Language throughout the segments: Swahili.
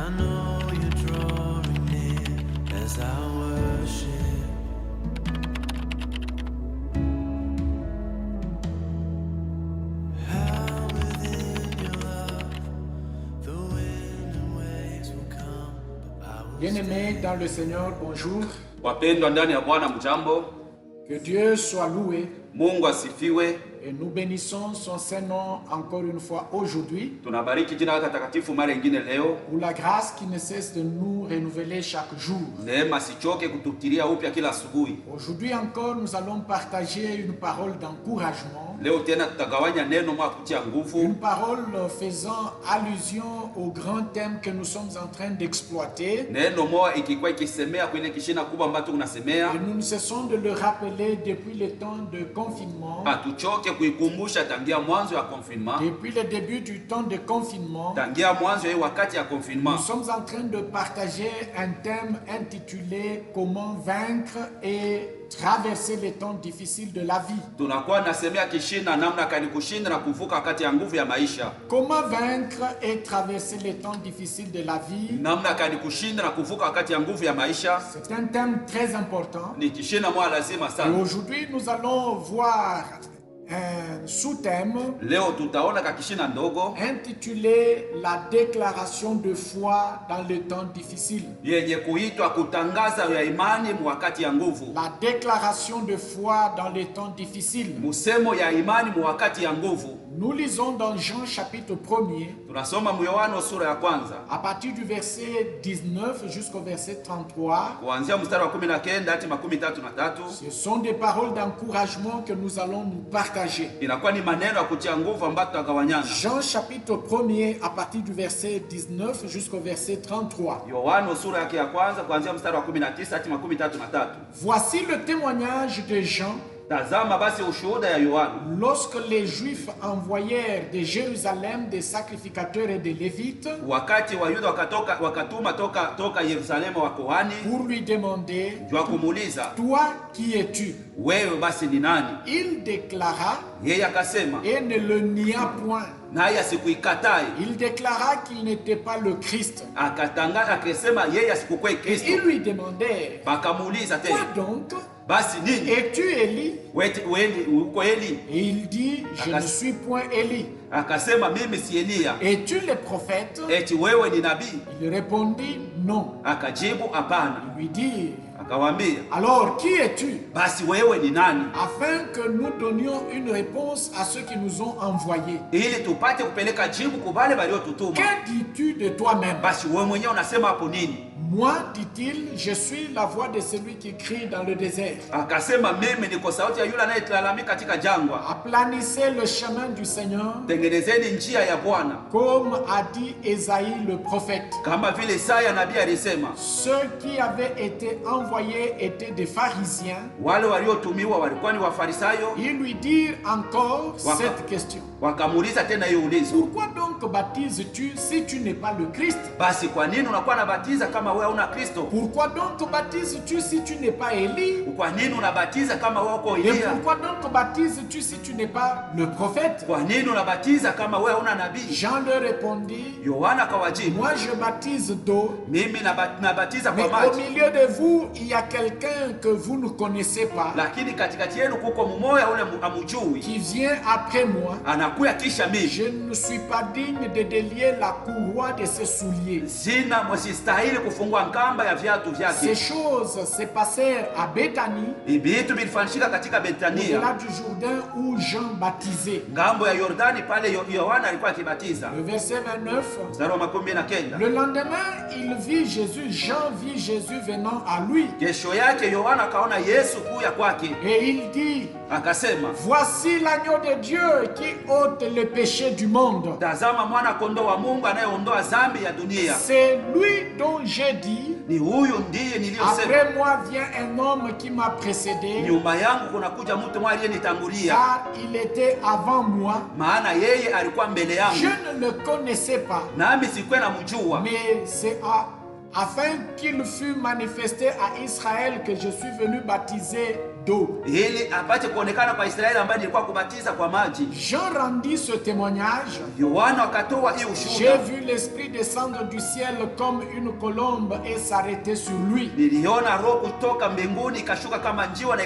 I know you're drawing near as I worship. How within your love the wind and waves will come, but I will Bien-aimés dans le Seigneur, bonjour. Wapendwa ndani ya Bwana, mjambo. Que Dieu soit loué. Mungu asifiwe. Et nous bénissons son Saint-Nom encore une fois aujourd'hui Tunabariki jina lake takatifu mara nyingine leo. pour la grâce qui ne cesse de nous renouveler chaque jour. Neema sichoke kutukiria upya kila asubuhi. Aujourd'hui encore, nous allons partager une parole d'encouragement. Leo tena tutagawanya neno mwa kutia Une nguvu. parole faisant allusion au grand thème que nous sommes en train d'exploiter. Neno moja ikikuwa ikisemea kwenye kishina kubwa ambacho tunasemea. Et nous ne cessons de le rappeler depuis le temps de confinement. Hatuchoke kuikumbusha tangia mwanzo ya confinement. Depuis le début du temps de confinement, Tangia mwanzo ya wakati ya confinement. nous sommes en train de partager un thème intitulé Comment vaincre et traverser les temps difficiles de la vie. Tunakuwa nasemea kishina namna kani kushinda na kuvuka wakati ya nguvu ya maisha. Comment vaincre et traverser les temps difficiles de la vie. Namna kani kushinda na kuvuka wakati ya nguvu ya maisha. C'est un thème très important. Ni kishina mwa lazima Et sana. aujourd'hui, nous allons voir un sous-thème Leo tutaona kakishina ndogo intitulé La déclaration de foi dans les temps difficiles. yenye kuitwa kutangaza ya imani wakati ya nguvu. La déclaration de foi dans les temps difficiles. Musemo ya imani wakati ya nguvu. Nous lisons dans Jean chapitre 1er, Tunasoma Yohana sura ya kwanza à partir du verset 19 jusqu'au verset 33. kuanzia mstari wa 19 hadi 33. Ce sont des paroles d'encouragement que nous allons nous partager. Inakuwa ni maneno ya kutia nguvu ambayo tutagawanyana. Jean chapitre 1er, à partir du verset 19 jusqu'au verset 33. Yohana sura yake ya kwanza kuanzia mstari wa 19 hadi 33. Voici le témoignage de Jean. Tazama basi ushuhuda ya Yohana. Lorsque les Juifs envoyèrent de Jérusalem des sacrificateurs et des Lévites Wakati Wayuda wakatuma toka Yerusalemu wa kohani pour lui demander, jua kumuuliza, toi qui es-tu? wewe basi ni nani? Il déclara Yeye akasema, et ne le nia point. naye asikuikatai. Il déclara qu'il n'était pas le Christ. Akatangaza akisema yeye asikukuwa Et Kristo. ils lui demandaient, Bakamuuliza quoi tena, donc? basi nini? Es-tu Élie? Uko Eli? Et il dit, je ne suis point Élie. Akasema mimi si Elia. Es-tu le prophète? Eti wewe ni nabii? Il répondit, non. Akajibu hapana. Il lui dit, Akawaambia, alors qui es-tu? basi wewe ni nani? Afin que nous donnions une réponse à ceux qui nous ont envoyés. Ili tupate kupeleka jibu kwa wale waliotutuma. Que dis-tu de toi-même? Basi wewe mwenyewe unasema hapo nini? Moi, dit-il, je suis la voix de celui qui crie dans le désert. Akasema mimi niko sauti ya yule anayelalamika katika jangwa. Aplanissez le chemin du Seigneur, Tengenezeni njia ya Bwana. comme a dit Ésaïe le prophète. Kama vile Isaya nabii alisema, Ceux qui avaient été envoyés étaient des pharisiens. wale waliotumiwa walikuwa ni Wafarisayo. Ils lui dirent encore cette question. Wakamuuliza tena hiyo ulizo, Pourquoi donc baptises-tu si tu n'es pas le Christ? basi kwa nini unakuwa unabatiza kama wewe hauna Kristo? Pourquoi donc baptises-tu si tu n'es pas Élie? Kwa nini unabatiza kama wewe uko Et Elia? pourquoi donc baptises-tu si tu n'es pas le prophète? Kwa nini unabatiza kama wewe hauna nabii? Jean leur répondit, Yohana akawajibu, moi je baptise d'eau, mimi nabatiza mais kwa au maji, milieu de vous, il y a quelqu'un que vous ne connaissez pas, lakini katikati yenu kuko mmoja ule amujui, qui vient après moi. anakuya kisha mimi. Je ne suis pas digne de délier la courroie de ses souliers. Sina msistahili kufungua nkamba ya viatu Ces vyake. choses se passèrent à Béthanie, Vitu vilifanyika katika au-delà Betania, du Jourdain où Jean baptisait. ngambo ya Yordani pale Yohana alikuwa akibatiza. Le verset 29. Mstari wa 19. Le lendemain, il vit Jésus, Jean vit Jésus venant à lui. Kesho yake Yohana akaona Yesu kuya kwake, Et il dit, akasema, voici l'agneau de Dieu qui ôte le péché du monde. tazama mwana kondoo wa Mungu anayeondoa dhambi ya dunia. C'est lui dont j'ai dit, Ni huyu ndiye niliyosema, après moi vient un homme qui m'a précédé, nyuma yangu kunakuja mtu mmoja aliyenitangulia, car il était avant moi. maana yeye alikuwa mbele Je yangu, ne le connaissais pas, nami sikuwa namjua. mais c'est afin qu'il fût manifesté à Israël que je suis venu baptiser d'eau. ili apate kuonekana kwa Israeli ambaye ilikuwa kubatiza kwa maji. Jean rendit ce témoignage. Yohana akatoa hii J'ai ushuhuda. vu l'Esprit descendre du ciel comme une colombe et s'arrêter sur lui. Niliona roho kutoka mbinguni ikashuka kama njiwa na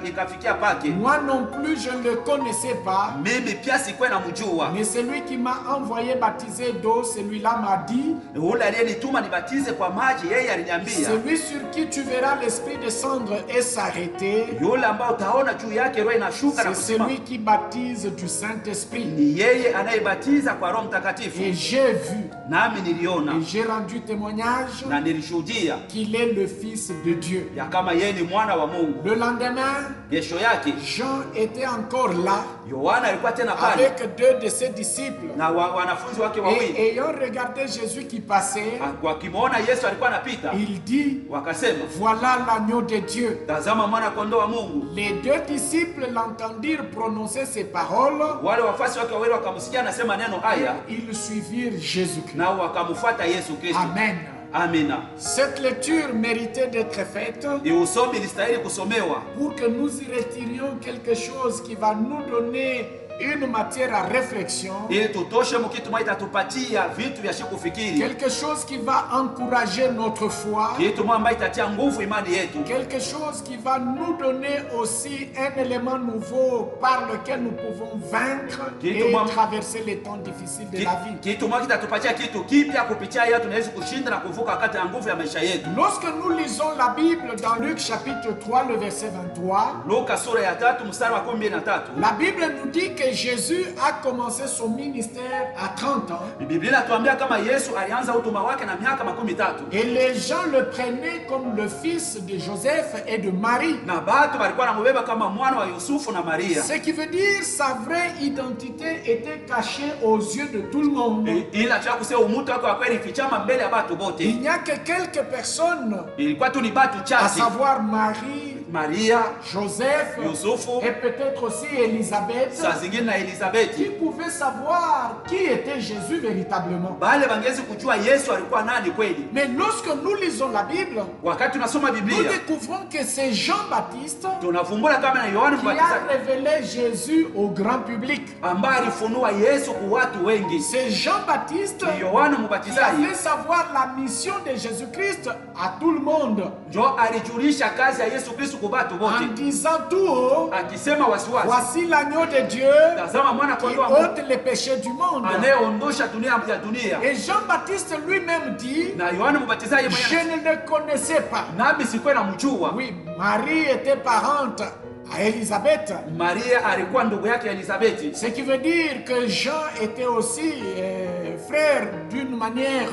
ikafikia pake. Moi non plus, je ne le connaissais pas. Mimi pia sikuwa namjua. Mais celui qui m'a envoyé baptiser d'eau, celui-là m'a dit, Yule aliyenituma nibatize kwa maji, yeye aliniambia, celui sur qui tu verras l'Esprit descendre et s'arrêter, yule ambao utaona juu yake roho inashuka na c'est kusimama, celui qui baptise du Saint-Esprit. ni yeye anayebatiza kwa Roho Mtakatifu. Et j'ai vu, Nami niliona et j'ai rendu témoignage na nilishuhudia qu'il est le Fils de Dieu. ya kama yeye ni mwana wa Mungu. Le lendemain, Kesho yake Jean était encore là Yohana alikuwa tena pale avec deux de ses disciples. na wanafunzi wake wawili. Et ayant regardé Jésus qui passait, Wakimwona Yesu alikuwa anapita, il dit, wakasema, voilà l'agneau de Dieu. tazama mwana kondoo wa Mungu. Les deux disciples l'entendirent prononcer ces paroles. Wale wafasi wake wawili wakamsikia anasema neno haya, Ils suivirent Jésus-Christ. nao wakamfuata Yesu Kristo. Amen. Amina. Cette lecture méritait d'être faite Ni usomi ilistahili kusomewa pour que nous y retirions quelque chose qui va nous donner une matière à réflexion, ili tutoshe mkitu mwa itatupatia vitu vya kufikiri, quelque chose qui va encourager notre foi, kitu mwa ambayo itatia nguvu imani yetu, quelque chose qui va nous donner aussi un élément nouveau par lequel nous pouvons vaincre et traverser les temps difficiles de la vie. kitu mwa kitatupatia kitu kipya kupitia yeye tunaweza kushinda na kuvuka wakati ya nguvu ya maisha yetu. Lorsque nous lisons la Bible dans Luc chapitre 3, le verset 23, Luka sura ya 3 mstari wa 13, la Bible nous dit que Jésus a commencé son ministère à 30 ans Biblia inatuambia kama Yesu alianza huduma wake na miaka 13, et les gens le prenaient comme le fils de Joseph et de Marie. na batu walikuwa wanambeba kama mwana wa Yusufu na Maria. Ce qui veut dire sa vraie identité était cachée aux yeux de tout le monde. Ila cha kusema umutu wake wa kweli fichama mbele ya batu bote. Il n'y a que quelques personnes, Ilikuwa tu ni batu à chache, savoir Marie, Maria, Joseph Yusufu, et peut-être aussi Élisabeth, saa zingine na qui Elizabeti. pouvaient savoir qui était Jésus véritablement. Bale bangezi kujua Yesu alikuwa nani kweli. Mais lorsque nous lisons la Bible, Wakati tunasoma nous Biblia, découvrons que c'est Jean-Baptiste tunavumbula kama na Yohana qui a Mbatizaji révélé Jésus au grand public. ambaye alifunua Yesu kwa watu wengi. C'est Jean-Baptiste Ni Yohana qui a Mbatizaji fait savoir la mission de Jésus-Christ à tout le monde ndio alijulisha kazi ya Yesu Kristo kwa watu en wote, disant tout haut, akisema wasiwasi, voici l'agneau de Dieu tazama mwana qui kondoo wa Mungu ôte les péchés du monde. anayeondosha dunia ya dunia. Et Jean-Baptiste lui-même dit, Na Yohana Mbatizaji je mwenyewe, ne le connaissais pas. nami sikuwa namjua. Oui, Marie était parente à Élisabeth. Maria alikuwa ndugu yake Elizabeti, Ce qui veut dire que Jean était aussi frère d'une manière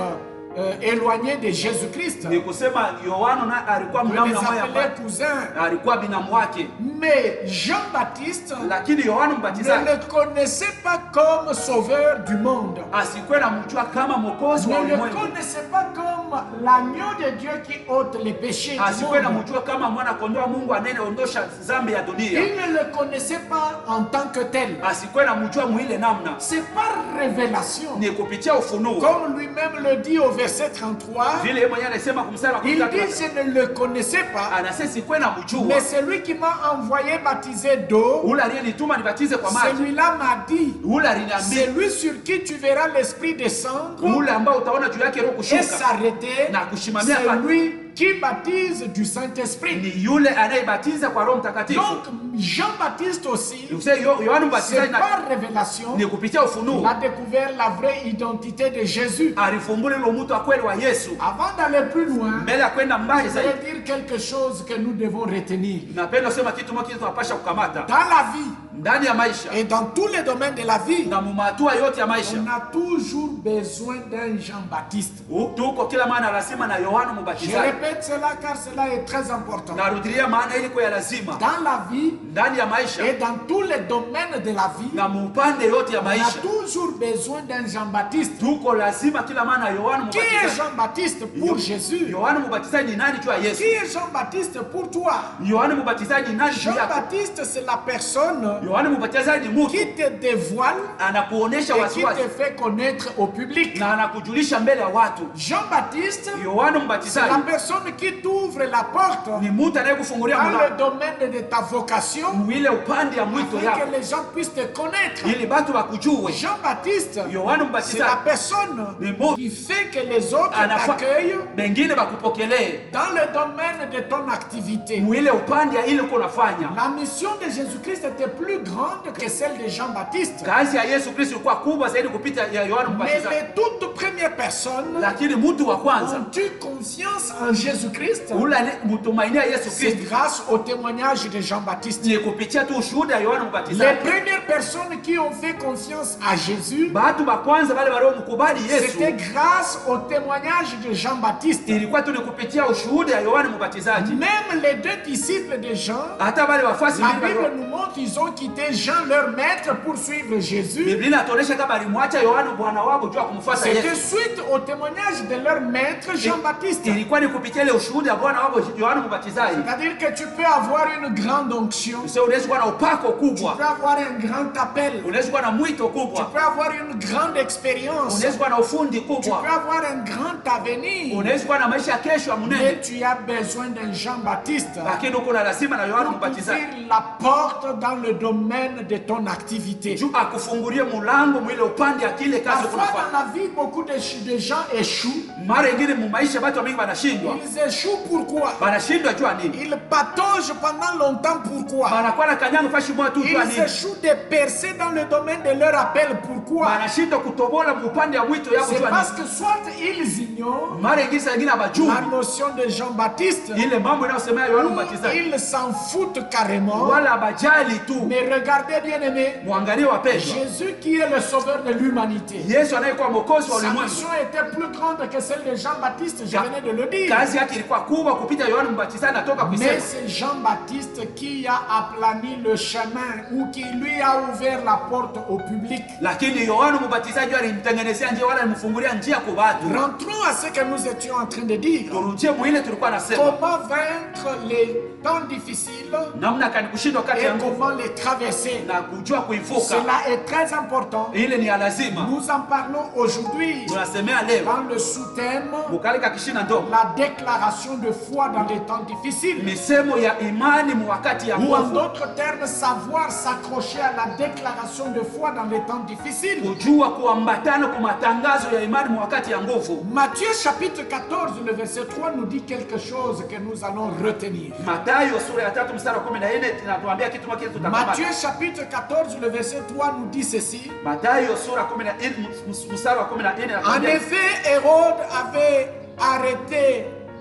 éloignée de Jésus-Christ. ni kusema Yohana na alikuwa On mnamu les na moya appelait ambaye cousins. alikuwa binamu wake, Mais Jean-Baptiste lakini Yohana ne Mbatizaji le connaissait pas comme sauveur du monde. asikuwa namjua kama mwokozi wa Ne le ulimwengu, connaissait pas comme l'agneau de Dieu qui ôte les péchés du asikuwa monde. namjua kama mwana kondoo wa Mungu anayeondosha dhambi ya dunia, Il ne le connaissait pas en tant que tel. asikuwa namjua mwile namna. C'est par révélation. Ni kupitia ufunuo, Comme lui-même le dit au verset 33, vile yeye mwenyewe anasema kumsala il dit, je ne le connaissais pas, anasema sikuwa namjua, mais celui qui m'a envoyé baptiser d'eau, ule aliyenituma nibatize kwa maji, celui-là m'a dit, ule c'est aliniambia, lui sur qui tu verras l'Esprit descendre ule ambao utaona juu yake roho et kushuka s'arrêter, na kushimamia c'est pale, lui qui baptise du Saint-Esprit. ni yule anayebatiza kwa Roho Mtakatifu. Donc Jean-Baptiste aussi, Yohana c'est Mbatizaji par révélation, ni kupitia il ufunuo a découvert la vraie identité de Jésus. alifumbula ile mtu wa kweli wa Yesu. Avant d'aller plus loin, Mbele ya kwenda mbali je zaidi, vais dire quelque chose que nous devons retenir. napenda kusema kitu moja tunapasha kukamata Dans la vie ndani ya maisha et dans tous les domaines de la vie, na mumatua yote ya maisha. on a toujours besoin d'un Jean-Baptiste. Tuko kila maana lazima na Yohana Je Mbatizaji. répète cela car cela est très important. Narudilia maana ili kwa ya lazima Dans la vie ndani ya maisha et dans tous les domaines de la vie, na mupande yote ya on a maisha. toujours besoin d'un Jean-Baptiste. Tuko lazima kila maana Yohana Qui est Mbatizaji. Jean-Baptiste pour Jésus? Yohana Mbatizaji ni nani juu ya Qui Yesu? est Jean-Baptiste pour toi? Yohana Mbatizaji ni nani juu yako? Jean-Baptiste, c'est la personne Yohana Mbatizaji ni mtu qui te dévoile anakuonesha et qui wasiwasi te fait connaître au public. na anakujulisha mbele ya watu. Jean-Baptiste, Yohana c'est la Mbatizaji personne qui t'ouvre la porte ni mtu anayekufungulia dans le mlango domaine de ta vocation mwile upande ya mwito afin yako que les gens puissent te connaître. ili batu bakujue. Jean-Baptiste, Yohana c'est la Mbatizaji personne ni mtu qui fait que les autres anafa t'accueillent bengine bakupokelee dans le domaine de ton activité. mwile upande ya ile uko unafanya. La mission de Jésus-Christ était plus grande que celle de Jean-Baptiste. Kazi ya Yesu Kristo ilikuwa kubwa zaidi kupita ya Yohana Mais Mbatizaji, les toutes premières personnes lakini mtu wa kwanza ont eu confiance en Jésus-Christ. ule mtumainia Yesu C'est Kristo grâce au témoignage de Jean-Baptiste. ni kupitia tu ushuhuda ya Yohana Les Mbatizaji. premières personnes qui ont fait confiance à Jésus, Batu ba kwanza wale waliomkubali Yesu c'était grâce au témoignage de Jean-Baptiste. ilikuwa tu ni kupitia ushuhuda ya Yohana Mbatizaji. Même les deux disciples de Jean, Hata wale wafasi la wengine Bible nous montre qu'ils ont quitté Jean, leur maître, pour suivre Jésus. Biblia inatuonesha kama alimwacha Yohana bwana wao juu ya kumfuata C'était Yesu. suite au témoignage de leur maître Jean-Baptiste. Ilikuwa ni kupitia ile ushuhuda ya bwana wao Yohana Mbatizaji. C'est-à-dire que tu peux avoir une grande onction, tu Sio unaweza kuwa na upako kubwa, peux avoir un grand appel, unaweza kuwa na mwito tu kubwa, peux avoir une grande expérience, unaweza kuwa na ufundi tu peux kubwa, avoir un grand avenir. unaweza kuwa na maisha ya kesho ya Mais munene, tu as besoin d'un Jean-Baptiste lakini uko na lazima na Yohana pour Mbatizaji ouvrir la porte dans le domaine de ton activité. juu akufungulie mulango mwile upande ya kile kazi Parfois unafanya. dans la vie, beaucoup de gens échouent. Mara ingine mu maisha watu wengi wanashindwa. Ils échouent pourquoi? Wanashindwa jua nini? Ils pataugent pendant longtemps pourquoi? Wanakuwa na kanyanga fashi moja tu jua Ils nini? échouent de percer dans le domaine de leur appel pourquoi? Wanashindwa kutobola upande ya mwito yao C'est jua parce nini? que soit ils ignorent Mara ingine saa ingine abajui la notion de Jean-Baptiste, ile mambo inayosemea Yohana ou Mbatizaji, ils s'en foutent carrément. wala abajali tu. Mais regardez bien aimé, Muangalie wapendwa, Jésus qui est le sauveur de l'humanité, Yesu anayekuwa mwokozi wa sa ulimwengu, mission était plus grande que celle de Jean-Baptiste, je venais de le dire. kazi yake ilikuwa kubwa kupita Yohana Mbatizaji. Natoka Mais kusema c'est Jean-Baptiste qui a aplani le chemin ou qui lui a ouvert la porte au public. lakini Yohana Mbatizaji alimtengenezea njia, wala alimfungulia njia kwa watu. Rentrons à ce que nous étions en train de dire. Turudie mwile tulikuwa nasema Comment vaincre les temps difficiles namna kani kushindwa kati et ya nguvu comment les traverser. na kujua kuivuka. Cela est très important. Ile ni ya lazima. Nous en parlons aujourd'hui Tunasemea leo dans le sous-thème mukalika kishina ndo la déclaration de foi dans les temps difficiles. misemo ya imani mu wakati ya Ou en nguvu, d'autres termes, savoir s'accrocher à la déclaration de foi dans les temps difficiles. kujua kuambatana kwa matangazo ya imani mu wakati ya nguvu. Matthieu chapitre 14, le verset 3 nous dit quelque chose que nous allons retenir. Mathayo sura ya 3 mstari wa 14 tunatuambia kitu kile tutakamata. Matthieu chapitre 14, le verset 3 nous dit ceci. Mathayo sura 14 mstari wa 14 En anatuambia effet, Hérode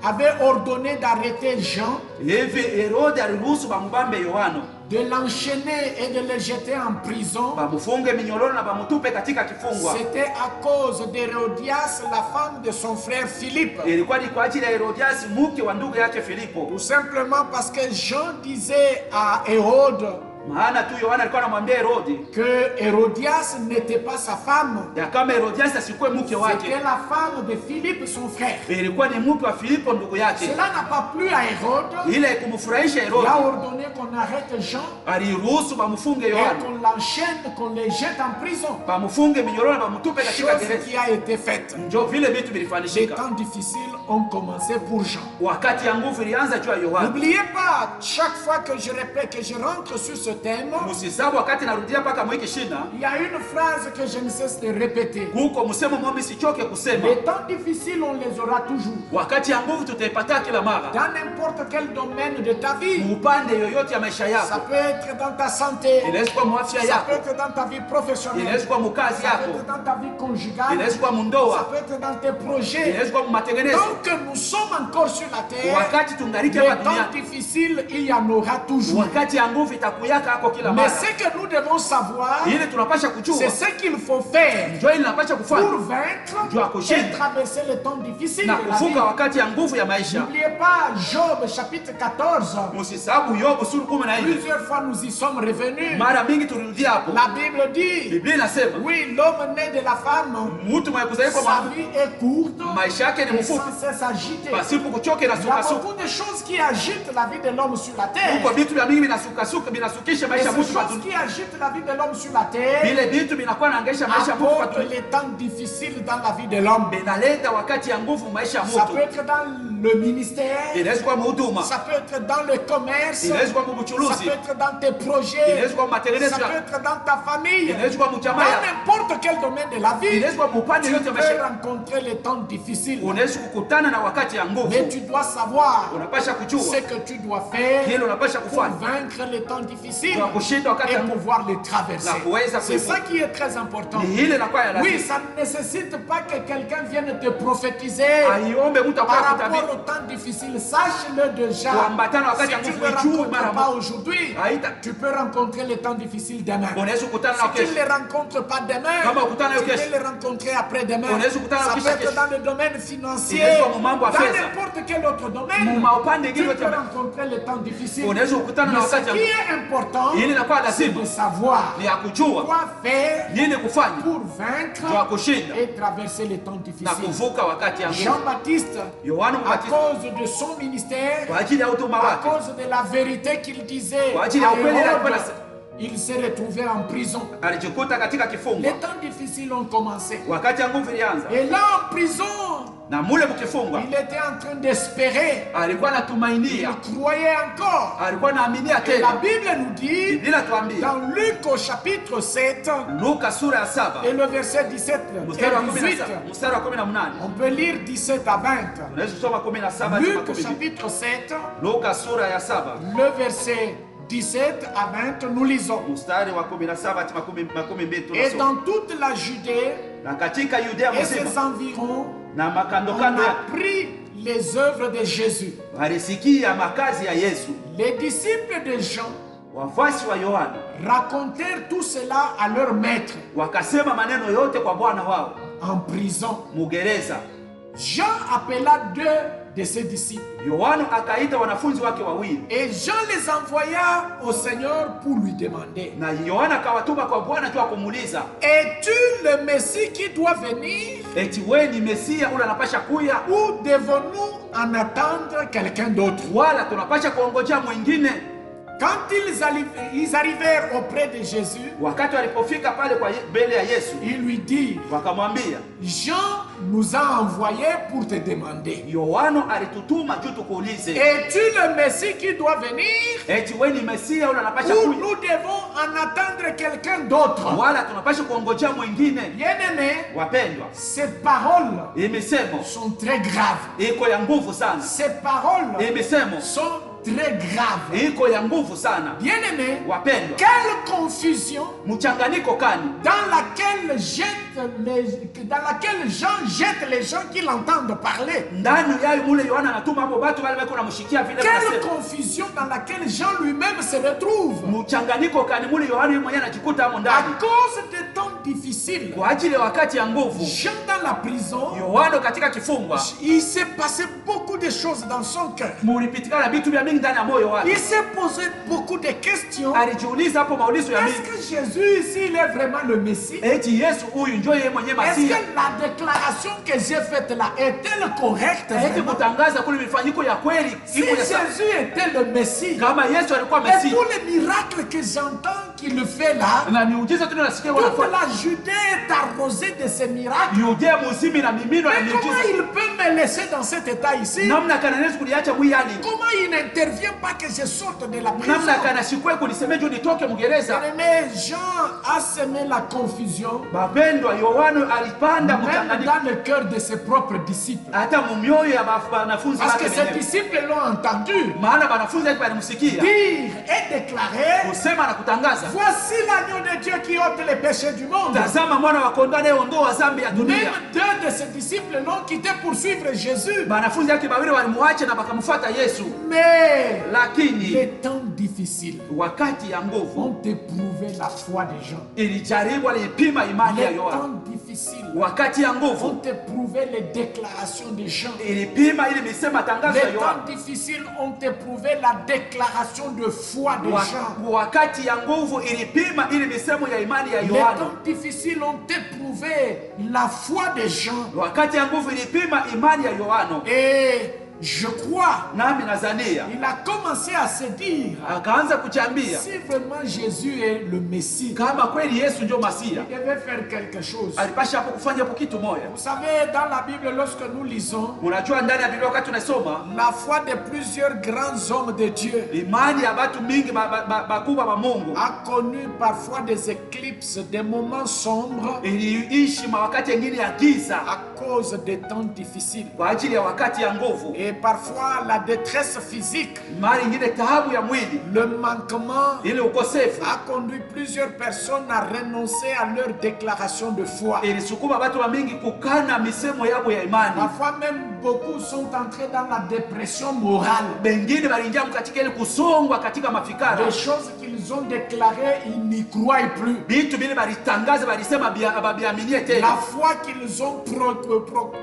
avait ordonné d'arrêter Jean, hivi Herode aliruhusu bamubambe Yohana, de l'enchaîner et de le jeter en prison. bamufunge minyororo na bamutupe katika kifungwa. C'était à cause d'Hérodias, la femme de son frère Philippe. Ilikuwa ni kwa ajili ya Herodias, mke wa ndugu yake Filipo. Tout simplement parce que Jean disait à Hérode Maana tu Yohana alikuwa anamwambia Herode que Hérodias n'était pas sa femme, ya kama Herodias asikuwe mke wake, c'était la femme de Philippe, son frère. ilikuwa ni mke wa Filipo ndugu yake. Cela n'a pas plu à Hérode. Ile kumfurahisha Il Herode, a ordonné qu'on arrête Jean aliruhusu bamufunge et Yohana, qu'on l'enchaîne, qu'on les jette en prison. bamufunge minyororo na bamutupe katika Chose gereza. qui a été faite. Ndio vile vitu Les vilifanyika. temps difficiles ont commencé pour Jean. Wakati ya nguvu ilianza juu ya Yohana. N'oubliez pas, chaque fois que je répète, que je rentre sur ce thème, Msisabu wakati narudia paka mwiki shina, il y a une phrase que je ne cesse de répéter. huko msemo mwami sichoke kusema. Les temps difficiles, on les aura toujours. Wakati ya nguvu tutaipata kila mara. Dans n'importe quel domaine de ta vie. Upande yoyote ya maisha Ça yako. peut être dans ta santé. Inaweza kuwa mwafya Ça yako. peut être dans ta vie professionnelle. Inaweza kuwa mukazi Ça peut yako. être dans ta vie conjugale. Inaweza kuwa Ça mundoa. peut être dans tes projets. Inaweza kuwa mumatengenezo. Tant que nous sommes encore sur la terre, Wakati tungaliki les hapa temps duniani. difficiles, il y en aura toujours. Wakati ya nguvu itakuyaka hako kila Mais mara. ce que nous devons savoir, Ile tunapasha kujua. c'est ce qu'il faut faire Ndio ile tunapasha pour kufanya. vaincre Jua kushinda. et traverser les temps difficiles Na de la vie. kuvuka wakati ya nguvu ya maisha. N'oubliez pas Job chapitre 14. Msisabu Yobu sura 14. Plusieurs fois nous y sommes revenus. Mara mingi tulirudia hapo. La Bible dit, Biblia inasema oui, l'homme né de la femme, mtu mwenye kuzaliwa kwa sa mwanamke vie est courte maisha yake ni et mfupi, sans cesse agitée. pasipo kuchoka Il y a inasukasuka. beaucoup de choses qui agitent la vie de l'homme sur la terre. Huko vitu vya mingi vinasukasuka, vinasukisha itumikishe Et maisha ya ces mtu kwa choses dunia. qui agitent la vie de l'homme sur la terre Vile vitu vinakuwa naangaisha maisha ya mtu kwa apportent dunia. les temps difficiles dans la vie de l'homme. Vinaleta wakati ya nguvu maisha ya Ça peut mtu. être dans le ministère, Inaweza kuwa mhuduma, ça peut être dans le commerce, inaweza kuwa ça mbuchuluzi, peut être dans tes projets, inaweza kuwa matengenezo, ça peut être dans ta famille, inaweza kuwa dans mjamaa, n'importe quel domaine de la vie. inaweza kuwa upande Tu yote ya maisha. peux rencontrer les temps difficiles, Unaweza kukutana na wakati ya nguvu. mais tu dois savoir Unapasha ce kujua que tu dois faire kile unapasha pour kufanya vaincre les temps difficiles kwa kushinda wakati et ya nguvu. pouvoir les traverser. Na kuweza C'est ça kuivuka. qui est très important. Ni ile inakuwa ya Oui, lazima. ça ne nécessite pas que quelqu'un vienne te prophétiser Aiombe mtu par akwa rapport kutabiri. aux temps difficiles. Sache-le déjà. Kuambatana wakati Si ya tu nguvu ne ijue rencontres mara pas moja. aujourd'hui, Haita. tu peux rencontrer les temps difficiles demain. Unaweza kukutana na Si tu ne kesho. les rencontres pas demain, Kama ukutana nayo tu peux kesho. les rencontrer après-demain. Unaweza kukutana Ça na peut kisha être kesho. dans le domaine financier, Inaweza kuwa mambo ya dans fedha. n'importe quel autre domaine. Muma upande Tu ingine peux yote ya rencontrer les temps difficiles. unaweza kukutana na Mais ce wakati ya qui nguvu. est important, Ili inakuwa c'est lazima de savoir ni ya kujua quoi faire nini kufanya pour ndio vaincre kushinda et traverser les temps na difficiles. kuvuka wakati ya nguvu. Jean-Baptiste, Yohana à Mbatizaji cause de son ministère, kwa ajili ya huduma à wake, cause de la vérité qu'il disait kwa ajili ya à ukweli alikuwa Hérode, anasema, il s'est retrouvé en prison. alijikuta katika kifungo Les temps difficiles ont commencé. wakati ya nguvu ilianza, Et là, en prison, na mule mkifungwa il était en train d'espérer. alikuwa Il anatumainia, croyait encore. alikuwa anaaminia Et la tena. Bible nous dit, Biblia tuambia dans Luc au chapitre 7, Luka sura ya 7 et le verset 17 mstari wa et 18, 17 mstari wa 18, on peut lire 17 à 20. unaweza kusoma 17 hadi Luc 22. chapitre 7, Luka sura ya 7 le verset 17 à 20, nous lisons. mstari wa 17 hadi 22 Et tunasoma. dans toute la Judée Na katika Yudea et ses mzima environs, na makando on kando a pris les œuvres de Jésus. walisikia makazi ya Yesu. Les disciples de Jean Wafuasi wa Yohana racontèrent tout cela à leur maître wakasema maneno yote kwa bwana wao en prison. mugereza. Jean appela deux de ses disciples Yohana akaita wanafunzi wake wawili, et Jean les envoya au Seigneur pour lui demander: na Yohana akawatuma kwa Bwana tu akumuuliza, es-tu le Messie qui doit venir eti wewe ni Mesia ule anapasha kuya, ou devons-nous en attendre quelqu'un d'autre? wala tunapasha kuongojea mwingine? Quand ils arrivèrent auprès de Jésus, Wakati walipofika pale kwa mbele ya Yesu, ils lui dirent: wakamwambia, Jean nous a envoyés pour te demander: Yohana alitutuma juu tukuulize, es-tu le Messie qui doit venir eti wewe ni Mesia ule anapasha ou kuya, nous devons en attendre quelqu'un d'autre? wala tunapasha kuongojea mwingine? Bien-aimés, Wapendwa, ces paroles hii misemo sont très graves. iko ya nguvu sana. Ces paroles Hii misemo sont très graves. iko ya nguvu sana. Bien-aimés, Wapendwa, quelle confusion mchanganyiko kani dans laquelle Jean jette les gens qui l'entendent parler. ndani yayo mule Yohana anatuma hapo watu wale wako namshikia vile Quelle wanasema. confusion dans laquelle Jean lui-même se retrouve Mchanganyiko kani mule Yohana yeye mwenyewe anajikuta hapo à ndani cause des temps difficiles. kwa ajili ya wakati ya nguvu. Jean dans la prison, Yohana katika kifungwa il s'est passé beaucoup de choses dans son cœur. mulipitikana vitu vya mingi ndani ya moyo Il wake. s'est posé beaucoup de questions. Alijiuliza hapo maulizo ya Est-ce mingi, que Jésus ici, il est vraiment le Messie? eti Yesu huyu ndio yeye mwenyewe Est-ce Masia? que la déclaration que j'ai faite là est-elle correcte? Eti Vraiment? kutangaza kule mifanyiko ya kweli Si iko ya sawa. Jésus était le Messie, Kama Yesu alikuwa et Mesia tous les miracles que j'entends qu'il fait là, na miujiza tunasikia toute wanafanya la Judée est arrosée de ces miracles. Yudea mzima na mimino na Mais comment miujiza. il peut me laisser dans cet état ici? Namna kanaweza kuliacha mwiyani? Comment il n'intervient pas que je sorte de la prison? Namna kana shikwe kunisemea juu nitoke mgereza? Mais Jean a semé la confusion Mapendwa, Yohana alipanda même mchanganyiko dans le cœur de ses propres disciples. hata mumioyo ya wanafunzi Parce wake que ses wenyewe. disciples l'ont entendu Maana wanafunzi wake walimsikia dire et déclarer: kusema na kutangaza, voici l'agneau de Dieu qui ôte les péchés du monde. tazama mwana wa kondoo anayeondoa dhambi ya Même dunia. deux de ses disciples l'ont quitté pour suivre Jésus. Wanafunzi wake wawili walimwacha na wakamfuata Yesu, Mais lakini les temps difficiles wakati ya nguvu ont éprouvé la foi des gens. ilijaribu, alipima imani ya Les Yohana. temps difficiles Wakati ya nguvu ont éprouvé les déclarations des gens. ilipima ili misema tangazo ya Les Yohana. temps difficiles ont éprouvé la déclaration de foi des gens. Wakati ya nguvu ilipima ili misemo ya imani ya Les Yohana. temps difficiles ont éprouvé la foi des gens. Wakati ya nguvu ilipima imani ya Yohana. Et je crois. nami nazania. Il a commencé à se dire, Akaanza kuchambia si vraiment Jésus est le Messie, kama kweli Yesu ndio Masia, il devait faire quelque chose. alipasha hapo kufanya hapo kitu moja. Vous savez, dans la Bible, lorsque nous lisons, Unajua ndani ya Biblia wakati tunasoma la foi de plusieurs grands hommes de Dieu imani ya watu mingi bakubwa ba Mungu a connu parfois des éclipses, des moments sombres iliishi wakati wengine ya giza à cause des temps difficiles. kwa ajili ya wakati ya nguvu, Et parfois la détresse physique, mara nyingine taabu ya mwili, le manquement ile ukosefu a conduit plusieurs personnes à renoncer à leur déclaration de foi. ilisukuma watu wa mingi kukana misemo yao ya imani. Parfois même beaucoup sont entrés dans la dépression morale. Bengine balingia katika ile kusongwa katika mafikara, Des choses qu'ils ont déclarées, ils n'y croient plus. vitu vile balitangaza balisema babiaminie tena, La foi qu'ils ont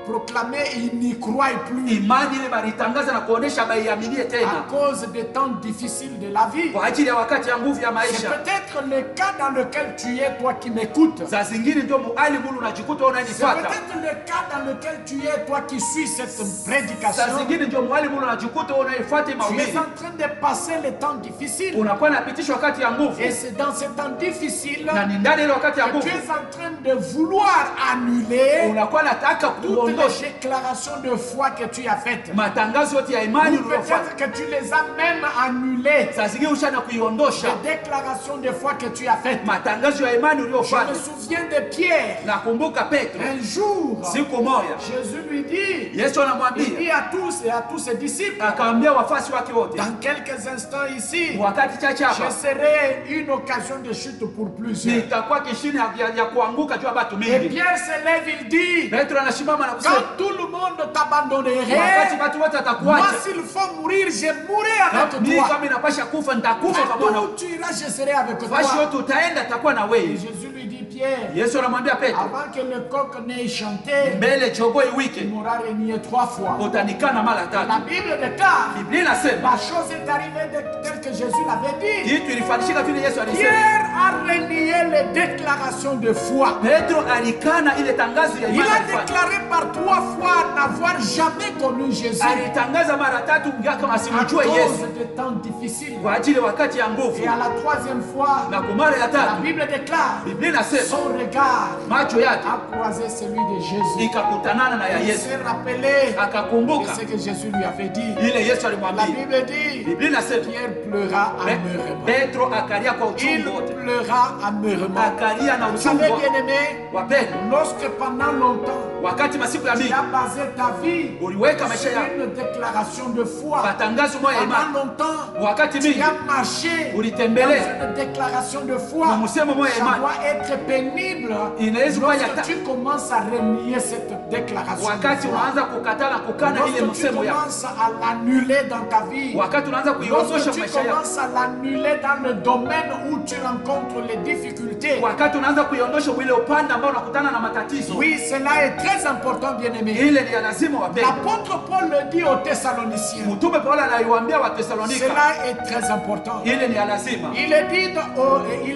proclamée, ils n'y croient plus. imani ile balitangaza na kuonesha baiaminie À tena cause des temps difficiles de la vie. kwa ajili ya wakati ya nguvu ya C'est maisha. peut-être le cas dans lequel tu es, toi qui m'écoutes. Za zingine ndio muali mulu unajikuta C'est unanifuata, peut-être le cas dans lequel tu es, toi qui suis cette za prédication. zingine ndio muali mulu unajikuta unaifuata Tu es mahubiri, en train de passer les temps difficiles. unakuwa napitishwa wakati ya nguvu, Et c'est dans ces temps difficiles na ni ndani ile wakati ya que tu nguvu es en train de vouloir annuler unakuwa nataka toutes kuondosha les déclarations de foi que tu as faites. matangazo yote ya imani Ou uliyofanya. peut-être que tu les as même annulées. Saa zingine ushana kuiondosha Les déclarations de foi que tu as faites. matangazo ya imani Je me uliyofanya. souviens de Pierre. Nakumbuka Petro, Un jour, siku moja Jésus lui dit, Yesu il anamwambia, dit à tous et à tous ses disciples, akaambia wafasi wake wote, dans quelques instants ici, wakati chache je hapa serai une occasion de chute pour plusieurs. nitakuwa kishini ya kuanguka juu ya watu Et mingi. Pierre se lève, il dit, Petro anasimama na kusema, quand tout le monde wakati t'abandonnerait, watu wote moi atakuacha, s'il faut mourir, je mourrai avec mimi toi. kama inapasha kufa nitakufa pamoja na Où tu iras, je serai avec fasi toi. yote utaenda atakuwa na Et wewe. Jésus lui dit, Pierre, Yesu anamwambia Petro, avant que le coq n'ait chanté, mbele jogoo tu iwike m'auras renié 3 fois. utanikana mara La tatu. Bible déclare, Biblia inasema la chose est arrivée telle que Jésus l'avait dit. kitu ilifanyika vile Yesu alisema. Pierre a renié les déclarations de foi. Petro alikana ile tangazo ya Il imani a alifanya. déclaré par 3 fois n'avoir jamais connu Jésus Alitangaza mara tatu kama à asimjue Yesu cause des temps difficiles. kwa ajili ya wakati ya nguvu. Et à la 3e fois, Na kwa mara ya la tatu Bible déclare, Biblia inasema son regard macho yake a croisé celui de Jésus. ikakutanana na ya Il Yesu, s'est rappelé de akakumbuka ce que Jésus lui avait dit. ile Yesu La alimwambia. Bible dit, Biblia inasema Pierre pleura amèrement. Petro akalia kwa Il uchungu wote, pleura amèrement. akalia na Vous uchungu savez, wote. bien-aimé, Wapendwa, lorsque pendant longtemps, wakati masiku ya tu mingi as basé ta vie uliweka maisha sur yako une déclaration de foi, matangazo moja ya pendant imani, longtemps, wakati tu mingi as marché dans ulitembelea une déclaration de na foi. msemo moja ya Ça imani, doit être pénible inaweza kufanya lorsque tu commences à renier cette déclaration de wakati foi. unaanza kukatala kukana ile Lorsque tu msemo yako, commences à l'annuler dans ta vie. wakati unaanza kuiondosha Lorsque tu maisha yako, commences à l'annuler dans le domaine où tu rencontres les difficultés. wakati unaanza kuiondosha ile upande ambao unakutana na matatizo, Oui, cela est très important, bien-aimé. ile ni ya lazima wapendwa. L'apôtre Paul le dit aux Thessaloniciens. Mtume Paulo anaiwaambia wa Thessalonika, Cela est très important. ile ni ya lazima. Il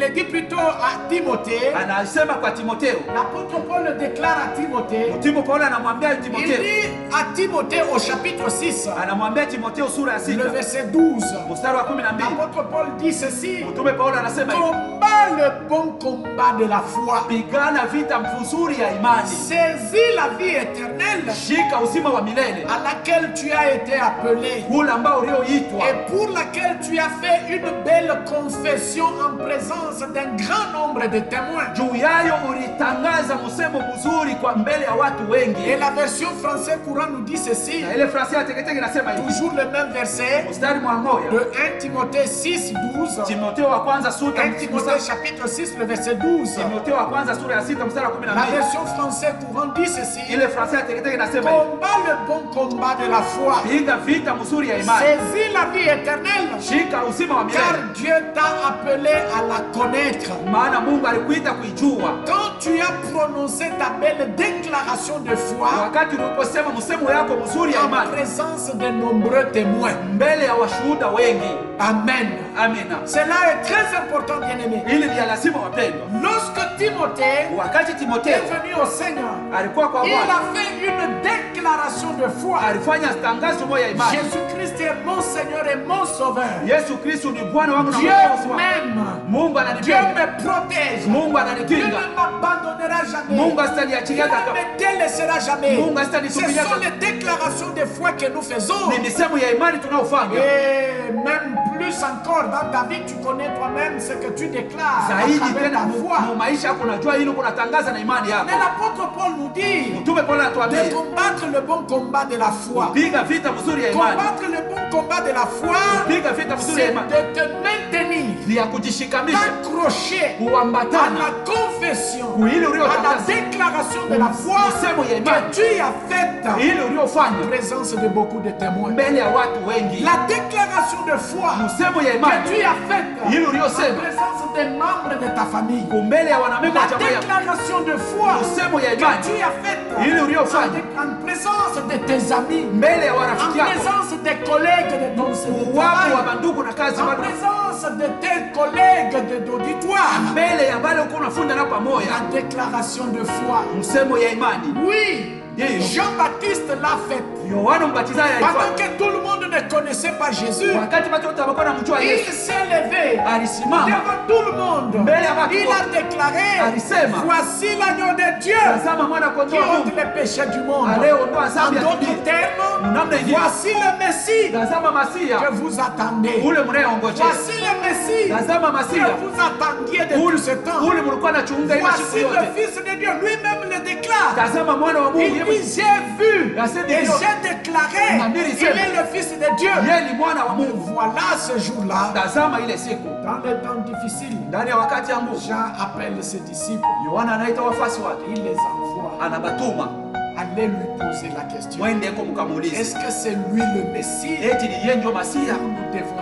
est dit plutôt à Timothée. Anasema kwa Timotheo, L'apôtre Paul le déclare à Timothée. Mtume Paulo anamwambia Il Timotheo, dit à Timothée au chapitre 6, anamwambia Timotheo sura ya le 6 verset 12. mstari wa 12. L'apôtre Paul dit ceci. Mtume Paulo anasema hivi, Combat le bon combat de la foi. pigana vita mzuri ya imani, Saisis la vie éternelle shika uzima wa milele à laquelle tu as été appelé ule ambao ulioitwa, et pour laquelle tu as fait une belle confession en présence d'un grand nombre de témoins. juu yayo ulitangaza msemo mzuri kwa mbele ya watu Et wengi. la version française courant nous dit ceci, Na ile Fransia teketeke inasema hivi, toujours le même verset mstari mwa moja, de 1 Timothée 6, 12. Timotheo wa kwanza sura 1 Timothée chapitre 6, le verset 12. Timotheo wa kwanza sura ya 6 mstari wa La 12. version française courant dit ceci, Ile Fransia teketeke inasema hivi, combat le bon combat de la foi. piga vita mzuri ya imani, Saisis la vie éternelle, shika uzima wa car milele, Dieu t'a appelé à la connaître. maana Mungu alikuita kuijua. Quand tu as prononcé ta belle déclaration de foi Wakati uliposema msemo yako mzuri ya en imani présence de nombreux témoins. mbele ya washuhuda wengi. Amen. Amina. Cela est très important, bien-aimé. Ili ni ya lazima wapendwa. Lorsque Timothée Wakati est Timotheo venu au Seigneur, alikuwa kuwa kwa Il Bwana. a fait une déclaration de foi. Alifanya tangazo moja ya imani. Jésus-Christ est mon Seigneur et mon Sauveur. Yesu Kristo ni Bwana wangu na Dieu Mwokozi wangu. m'aime. Mungu Dieu ananipenda. me protège. Mungu Dieu ananikinga. ne m'abandonnera jamais. Mungu Dieu asitaniachilia ne me délaissera jamais. Mungu Ce asitanitupilia. sont les déclarations de foi que nous faisons. Ni misemo ya imani tunayofanya. Et même plus encore dans ta vie, tu connais toi-même ce que tu déclares à Zaidi travers tena ta foi. mu maisha yako unajua hilo kunatangaza na imani yako. Mais l'apôtre Paul nous dit Mtume Paulo de anatuambia combattre le bon combat de la foi. piga vita mzuri ya imani. Combattre le bon combat de la foi, Piga vita mzuri ya c'est imani. de te maintenir Ni ya kujishikamisha, accroché à kuambatana la confession, kuili à la uliotangaza, déclaration de la foi misemo ya que imani tu as faite ili en uliofanya présence de beaucoup de témoins. mbele ya watu wengi. La déclaration de foi Misemo ya que imani tu as faite ili en uliosema présence des membres de ta famille. mbele ya wanamemba La wa jamaa yako. déclaration de foi Misemo ya que imani tu as faite ili uliofanya en présence de tes amis, mbele ya en warafiki yako, présence des collègues de ton wapo wa travail, mandugu na kazi en wako, présence de tes collègues d'auditoire. mbele ya wale uko unafunda na pamoja. La déclaration de foi. Msemo ya imani Oui, Ndiyo. Jean-Baptiste l'a faite. Yohana Mbatizaji Pendant alifanya. que tout le monde ne connaissait pas Jésus, Wakati watu wote walikuwa wanamjua il Yesu, s'est levé alisimama devant tout le monde. mbele ya watu Il a wote, déclaré, alisema, voici l'agneau de Dieu tazama mwana qui kondoo wa ôte Mungu les péchés du monde. anayeondoa En dhambi ya d'autres dunia. termes, Namna ingine, voici le Messie tazama Masia que vous attendez. ule mnayeongojea, Voici le Messie tazama que Masia vous attendiez depuis ule ce temps. ule mlikuwa nachunga ile siku Voici le yote. Fils de Dieu. Lui-même le déclare. Tazama mwana wa Mungu, Il yeye dit, j'ai vu La scène de et Dieu. j'ai déclaré Nabiri qu'il sema. est le Fils de Dieu. ni mwana wa Mungu. Voilà ce jour-là, Tazama ile siku dans les temps difficiles, ndani ya wakati ya nguvu, Jean appelle ses disciples, Yohana anaita wafuasi wake, il les envoie. anabatuma Allez lui poser la question. mwende ko mkamuulize, Est-ce que c'est lui le Messie eti ni yeye ndio Masia? ou nous devons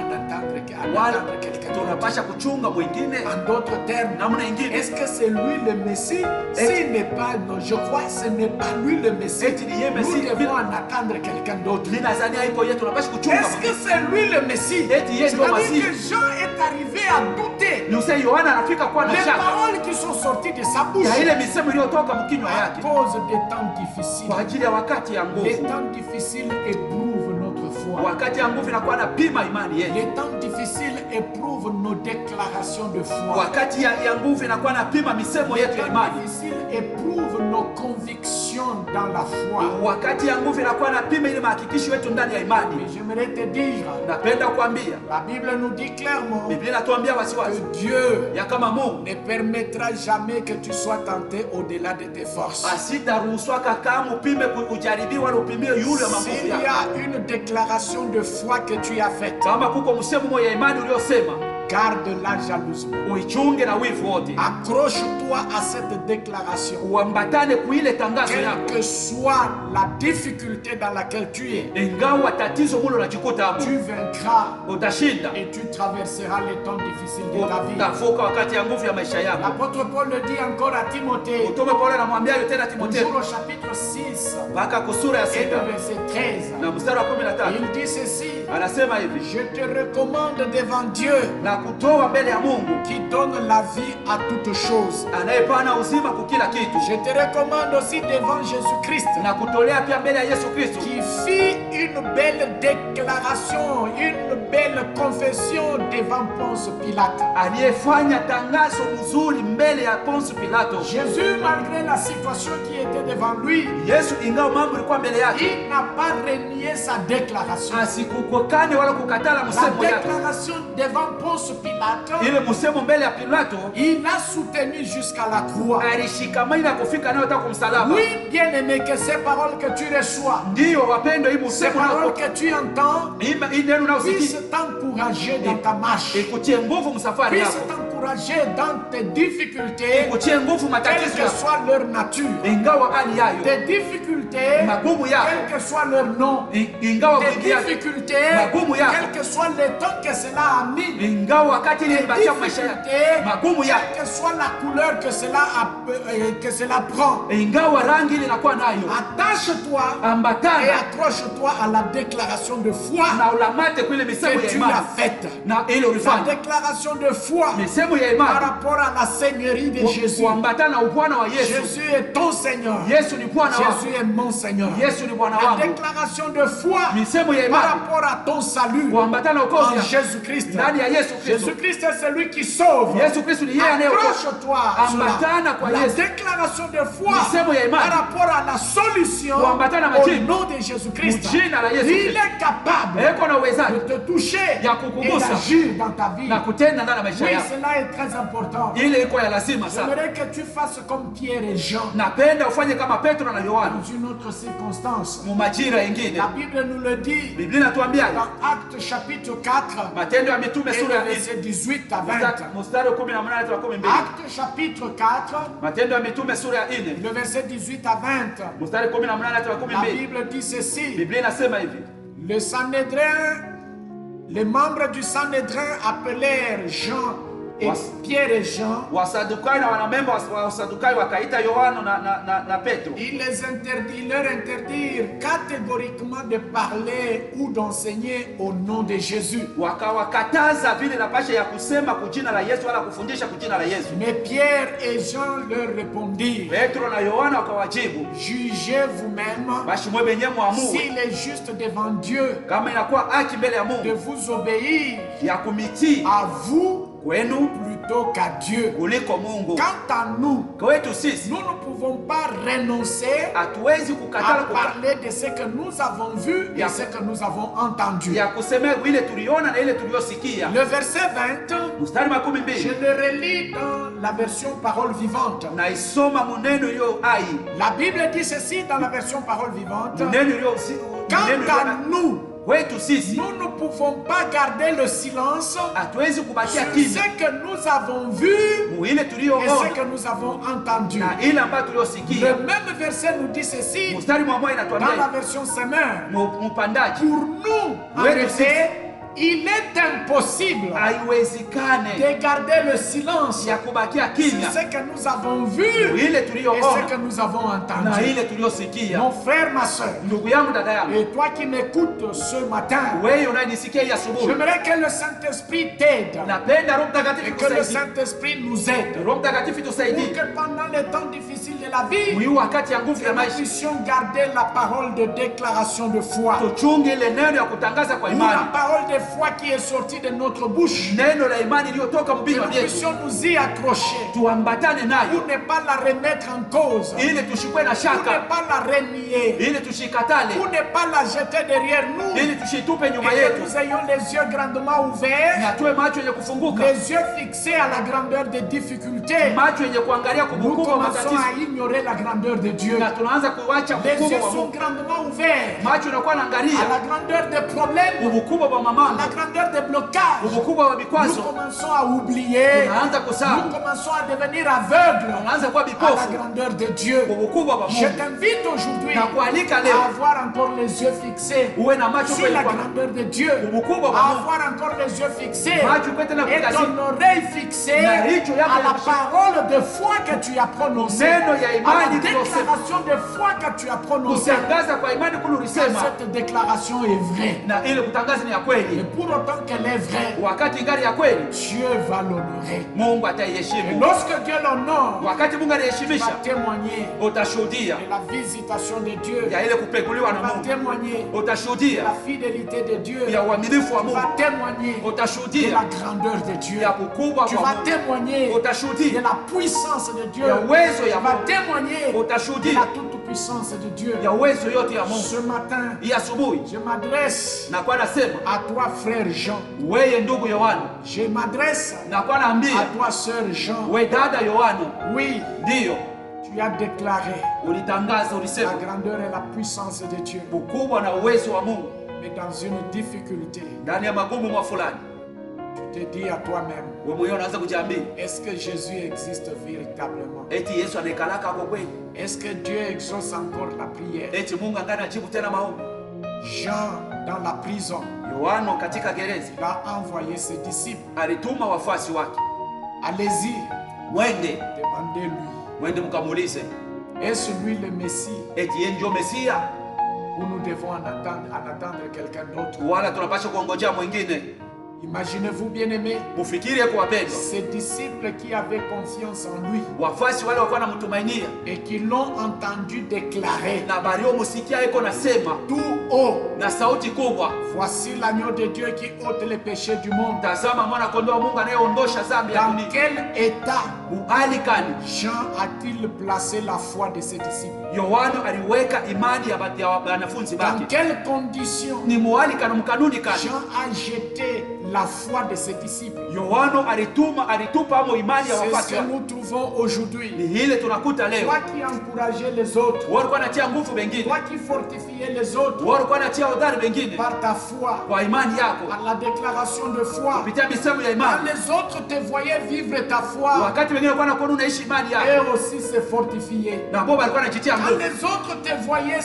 Wala attendre quelqu'un d'autre? tunapasha kuchunga mwingine En d'autres termes, namna ingine, est-ce que c'est lui le Messie? S'il n'est pas, non, je crois que ce n'est pas lui le Messie. eti ni yeye Nous Masia. devons en attendre quelqu'un d'autre. Mimi nadhani haiko yeye, tunapasha kuchunga Est-ce que mwingine. c'est lui le Messie? Eti yeye ndio C'est-à-dire Masia. que Jean est arrivé à douter. Ni usema Yohana anafika kuwa na Les shaka paroles qui sont sorties de sa bouche ya ile misemo iliyotoka mkinywa à yake cause des temps difficiles. kwa ajili ya wakati ya Les nguvu. temps difficiles éprouvent notre foi. Wakati ya nguvu inakuwa na pima imani yetu. Les temps difficiles éprouvent nos déclarations de foi. Wakati ya nguvu inakuwa na pima misemo Les yetu ya temps imani. difficiles éprouvent nos convictions dans la foi. Wakati ya nguvu inakuwa na pima ile mahakikisho yetu ndani ya Mais imani. j'aimerais te dire, Napenda kuambia, la Bible nous dit clairement Biblia inatuambia wasiwasi que Dieu ya kama Mungu ne permettra jamais que tu sois tenté au-delà de tes forces. asitaruhusiwaka kama upime kujaribiwa wala upimie yule wa S'il maguvu y yako. a une déclaration de foi que tu as faite, Kama kuko msemo mmoja ya imani uliosema, garde-la jalousement. uichunge na wivu wote. Accroche-toi à cette déclaration. Uambatane kuile tangazo Quelle yako. que soit la difficulté dans laquelle tu es, Ingawa tatizo mulo unajikuta hapo, tu vaincras utashinda. et tu traverseras les temps difficiles de ta vie. Utavuka wakati ya nguvu ya maisha yako. L'apôtre Paul le dit encore à Timothée, Mtume Paulo anamwambia yule tena Timotheo toujours au chapitre 6 mpaka kusura ya et le 6 verset 13. na mstari wa 13 Il dit ceci, anasema hivi, je te recommande devant Dieu na kutoa mbele ya Mungu qui donne la vie à toutes choses. anayepana uzima kwa kila kitu, Je te recommande aussi devant Jésus-Christ na kutolea pia mbele ya Yesu Kristo qui fit une belle déclaration, une belle confession devant Ponce Pilate. aliyefanya tangazo mzuri mbele ya Ponce Pilato. Jésus, malgré la situation qui était devant lui, Yesu ingawa mambo ilikuwa mbele yake, il n'a pas renié sa déclaration. asikukokane wala kukatala La msemo yake. déclaration devant Ponce Pilate, Ile msemo mbele ya Pilato il a soutenu jusqu'à la croix. alishikamana na kufika nayo hata kumsalaba. Oui, bien-aimé, que ces paroles que tu reçois, Ndio wapendo, hii ces msemo paroles na que tu entends, hii neno na usikie puissent t'encourager dans ta marche, ikutie nguvu msafari puissent yako, t'encourager dans tes difficultés, ikutie nguvu quelle matatizo que yako, soit leur nature. ingawa hali yayo, Tes difficultés, magumu yako, quel que soit leur nom. ingawa Tes wingi yako, difficultés, magumu yako, quel que soit le temps que cela a mis. ingawa wakati ile Tes ibatia maisha yako, difficultés, magumu yako, quelle que soit la couleur que cela prend. ingawa rangi ile inakuwa nayo, Attache-toi et ambatana accroche-toi à la déclaration de foi na ulamate kwa ile misemo que ya tu imani as faite. na ile La ulifanya. déclaration de foi Misemo misemo ya par imani rapport à la seigneurie de Jésus. kuambatana na ubwana wa Yesu. Jésus est ton Seigneur. Yesu ni Bwana wako. Jésus est mon Seigneur. Yesu ni Bwana La wangu. déclaration de foi Misemo ya par imani rapport à ton salut kuambatana na en wokovu Jésus-Christ. ndani ya Yesu Kristo. Jésus-Christ est celui qui sauve. Yesu Kristo ni yeye anayeokoa. Accroche-toi Ambatana kwa sur la Yesu. déclaration de foi Misemo ya imani par rapport à la solution kuambatana au majibu. nom de Jésus-Christ. Mjina la Yesu Il Kristo. est capable Eko na de uwezaji te toucher ya et kukugusa d'agir dans ta vie. na kutenda ndani ya maisha Oui, yako. cela est très important. Ile iko ya lazima sana. J'aimerais que tu fasses comme Pierre et Jean Napenda ufanye kama Petro na Yohana dans une autre circonstance. mu majira yengine. La Bible nous le dit Biblia inatuambia dans Actes chapitre 4 Matendo ya Mitume et sura ya le verset 18 à 20. mstari wa 18 hadi 12. Actes chapitre 4, Matendo ya Mitume sura ya 4 le verset 18 à 20. mstari 18 hadi La 12. Bible dit ceci. Biblia inasema hivi: Le Sanhédrin, les membres du Sanhédrin appelèrent Jean et Pierre et Jean. Wasadukai na wanamemba wa Wasadukai wakaita Yohana na Petro. Ils leur interdirent catégoriquement de parler ou d'enseigner au nom de Jésus. Wakawakataza vile na pasha ya kusema kujina la Yesu wala kufundisha kujina la Yesu. Mais Pierre et Jean leur répondirent, Petro na Yohana wakawajibu, jugez vous-même basi mwe benye muamue s'il est juste devant Dieu kama inakuwa haki mbele ya de Mungu vous obéir ya kumitii à vous kwenu plutôt qu'à Dieu. kuliko Mungu. Quant à nous, Kwetu sisi nous ne pouvons pas renoncer hatuwezi à kukatala parler de ce que nous avons vu et ce que nous avons entendu. ya kusema ile tuliona na ile tuliyosikia. Le verset 20, Mstari je 12 le relis dans la version parole vivante. naisoma muneno iliyo hai, La Bible dit ceci dans la version parole vivante. muneno iliyo Quant à nous, kwetu sisi nous ne pouvons pas garder le silence hatuwezi sur kubakia ce kimya que nous avons vu mu ile et ce tuliyoona que nous avons entendu. na ile ambayo Le tuliyosikia. même verset nous dit ceci Mstari mwa moja dans la inatuambia version Semeur. mpandaji, Pour nous, en Oui, effet, il est impossible haiwezekane de garder le silence ya kubakia sur kimya ce que nous avons vu ile et ce que tuliyoona nous avons na entendu. ile tuliyosikia. Mon frère, ma soeur, Ndugu yangu, dada yangu, et toi qui m'écoutes ce matin, wewe unanisikia hii asubuhi, j'aimerais que le Saint-Esprit t'aide napenda Roho et Mtakatifu que le tusaidie. Saint-Esprit nous aide Roho Mtakatifu pour tusaidie que pendant les temps difficiles de la vie, huyu wakati ya nguvu ya nous maisha, puissions garder la parole de déclaration de foi. tuchunge ile neno ya kutangaza kwa Ou la imani, parole de foi qui est sortie de notre bouche. neno la imani iliyotoka Que mbinywa nous vyetu, puissions nous y accrocher tuambatane nayo pour ne pas la remettre en cause, ili tushikwe na pour ne shaka, pas la renier, ili tushikatale, pour ne pas la jeter derrière nous, ili tushitupe et nyuma que yetu, nous ayons les yeux grandement ouverts, na tuwe macho yenye kufunguka, les yeux fixés à la grandeur des difficultés. macho yenye kuangalia Nous kubukubwa wa commençons matatizo, à ignorer la grandeur de Dieu. na tunaanza kuacha Les ukubwa yeux wa sont Mungu. grandement ouverts Macho inakuwa à naangalia la grandeur des problèmes, ukubwa wa à mamambo, la grandeur des blocages. ukubwa wa Nous vikwazo, commençons à oublier. tunaanza Nous kusahau, commençons à devenir aveugles tunaanza kuwa à la vipofu grandeur de Dieu. kwa ukubwa wa Je Mungu. t'invite aujourd'hui Na kualika à leo avoir encore les yeux fixés uwe na macho sur kweli la kwa grandeur de Dieu, ukubwa wa à Mungu, avoir encore les yeux fixés macho kwetu na et kukazi ton oreille fixée Na hicho yako à la ya- parole de foi que tu as prononcée, neno ya à la imani tuliyosema, déclaration de foi que tu as prononcée. kutangaza kwa imani Que kulisema, cette déclaration est vraie. na ile kutangaza ni ya Et kweli. pour autant qu'elle est vraie, Wakati ingali ya kweli, Dieu va l'honorer. Mungu Et ataiheshimu. lorsque Dieu l'honore, Wakati Mungu tu vas anaheshimisha, témoigner utashuhudia de la visitation de Dieu. ya ile kupekuliwa Tu na vas Mungu, témoigner de utashuhudia la fidélité de Dieu. ya uaminifu wa Tu Mungu, vas témoigner de utashuhudia la grandeur de Dieu. ya ukubwa Tu wa vas Mungu, témoigner de utashuhudia la puissance de Dieu. ya uwezo ya Tu vas Mungu, témoigner de utashuhudia la toute-puissance de Dieu. ya uwezo yote ya Mungu. Ce matin, Hii asubuhi je m'adresse na kwa nasema à toi, frère Jean. wewe ndugu Yohana, Je m'adresse na kwa à naambia toi, sœur Jean. wewe dada Yohana, Oui, ndiyo tu as déclaré ulitangaza, la ulisema grandeur et la puissance de Dieu. ukubwa na uwezo wa Mungu Mais dans une difficulté, ndani ya magumu mwa fulani, tu te dis à toi-même, wewe mwenyewe unaanza kujiambia est-ce que Jésus existe véritablement? eti Yesu anaikalaka hapo kweli? Est-ce que Dieu exauce encore la prière? Eti Mungu angana anajibu tena maombi? Jean, dans la prison, Yohana katika gereza il a envoyé ses disciples. alituma wafuasi wake, Allez-y, mwende demandez-lui. mkamuulize, Est-ce lui le Messie eti yeye ndio Mesia ou nous devons en attendre quelqu'un d'autre? wala tunapaswa kuongojea mwingine? Imaginez-vous, bien-aimés, Mufikirie kuwapendwa, ces disciples qui avaient confiance en lui wafuasi wale walikuwa wanamtumainia et qui l'ont entendu déclarer na baliomusikia iko nasema tout haut, na sauti kubwa, voici l'agneau de Dieu qui ôte les péchés du monde. tazama mwana kondoo wa Mungu anayeondosha dhambi ya Dans dunia. quel état Hali gani Jean a-t-il placé la foi de ses disciples? Yohana aliweka imani ya wanafunzi Dans bake? quelles conditions Ni muhali kana mkanuni kani Jean a jeté la foi de ses disciples? Yohana alitupa amo imani ya C'est ce wafuasi que wake. nous trouvons aujourd'hui. Ni ile tunakuta leo. Toi qui encourageais les autres, Walikuwa natia nguvu bengine, toi qui fortifiais les autres walikuwa natia hodari bengine par ta foi, kwa imani yako, par la déclaration de foi. kupitia misemo ya Quand imani. les autres te voyaient vivre ta foi, Wakati wengine walikuwa wanakuona unaishi imani eux yako, aussi se fortifiaient. na ambao walikuwa wanajitia Quand nguvu. les autres te voyaient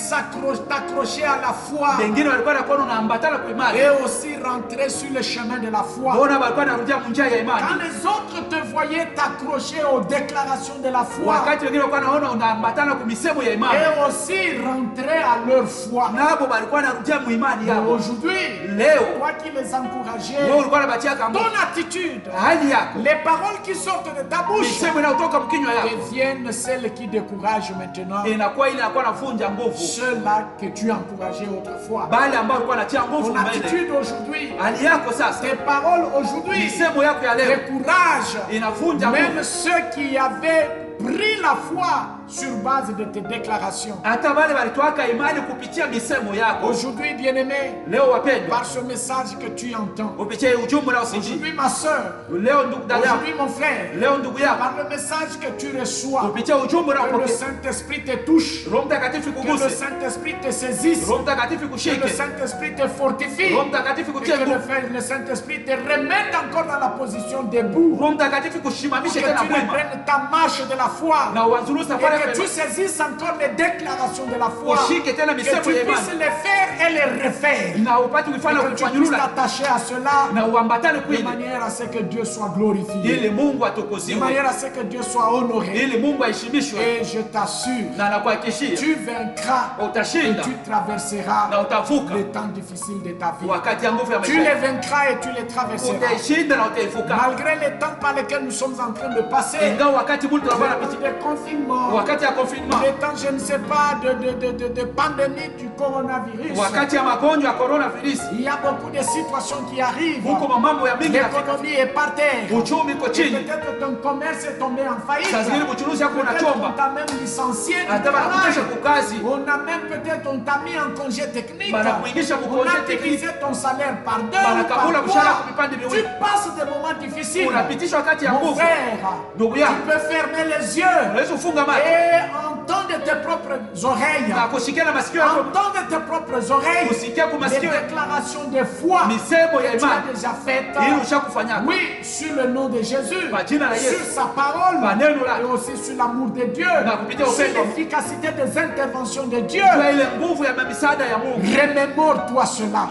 t'accrocher à la foi, Wengine walikuwa wanakuona unaambatana kwa imani, eux aussi rentraient sur le chemin de la foi. mbona walikuwa wanarudia njia ya Quand imani. les autres te voyaient t'accrocher aux déclarations de la foi, Wakati wengine walikuwa wanaona unaambatana kwa misemo ya imani, eux aussi rentraient à leur foi. nabo walikuwa wanarudia muimani Mais yao. aujourd'hui, Leo toi qui les encourageais, wewe ulikuwa unabatia kama ton attitude, hali yako, les paroles qui sortent de ta bouche misemo inayotoka mkinywa yako deviennent celles qui découragent maintenant inakuwa ile inakuwa nafunja nguvu ceux-là que tu encourageais autrefois. bali ambao walikuwa wanatia nguvu Ton mbele. attitude aujourd'hui, Hali yako sasa, tes paroles aujourd'hui misemo yako ya leo découragent inavunja même nguvu. ceux qui avaient pris la foi sur base de tes déclarations. Hata wale walitoaka imani kupitia misemo yako. Aujourd'hui, bien-aimé, Leo wapendwa, par ce message que tu entends, kupitia ujumbe na usikie. aujourd'hui ma soeur, Leo ndugu dada, aujourd'hui mon frère, leo ndugu yako, par le message que tu reçois, kupitia ujumbe na que le upokea. Saint-Esprit te touche, Roho Mtakatifu que le kuguse, Saint-Esprit te saisisse, Roho Mtakatifu que le kushike, Saint-Esprit te fortifie, Roho Mtakatifu et kutie que nguvu, le Saint-Esprit te remette encore dans la position debout, Roho Mtakatifu pour que kushimamisha tu tena mwema reprennes ta marche de la foi, na uanzuru et safari que tu ya saisisses encore les déclarations de la foi, ushike tena que misemo tu ya puisses imani les faire et les refaire, na upate kuifanya et que tu puisses kufanyulula t'attacher à cela na uambatane de kweli, manière à ce que Dieu soit glorifié, ili Mungu de atukuziwe, manière à ce que Dieu soit honoré. ili Mungu aheshimishwe, Et je t'assure, na nakuhakikishia tu vaincras et utashinda tu traverseras na utavuka les temps difficiles de ta vie. wakati ya nguvu ya Tu maisha les yako. vaincras et tu les traverseras. Utaishinda na utaivuka, Malgré les temps par lesquels nous sommes en train de passer, ingawa wakati mtu les anakuwa temps anapitia de confinement, wakati ya confinement, les temps, je ne sais pas, de pandémie du coronavirus. wakati ya magonjwa ya corona virus, Il y a beaucoup de situations qui arrivent. huko mambo ya mingi yanafika, L'économie est par terre. uchumi uko Et chini, peut-être ton commerce est tombé en faillite. saa zingine uchuruzi yako Peut-être on unachomba, t'a même licencié du hata banakutesha travail. kukazi, On a même peut-être, on t'a mis en congé technique. banakuingisha On mkonje a technique, divisé ton salaire par deux ou banakabula par mshahara trois. kwa vipande Tu viwili, passes des moments difficiles. unapitishwa wakati ya Mon nguvu. frère, Ndugu tu yangu, peux fermer les yeux unaweza kufunga macho et entendre tes propres oreilles. na kusikia na masikio yako, Entendre tes propres oreilles. kusikia kwa Les masikio déclarations de foi misemo ya que tu as imani déjà faites. ili ushakufanya Oui, sur le nom de Jésus, Kwa jina la Yesu. sur sa parole, Maneno lake. et aussi sur l'amour de Dieu, Na kupitia sur upendo. l'efficacité des interventions de Dieu. kwa ile nguvu ya misaada ya Mungu. Remémore-toi cela.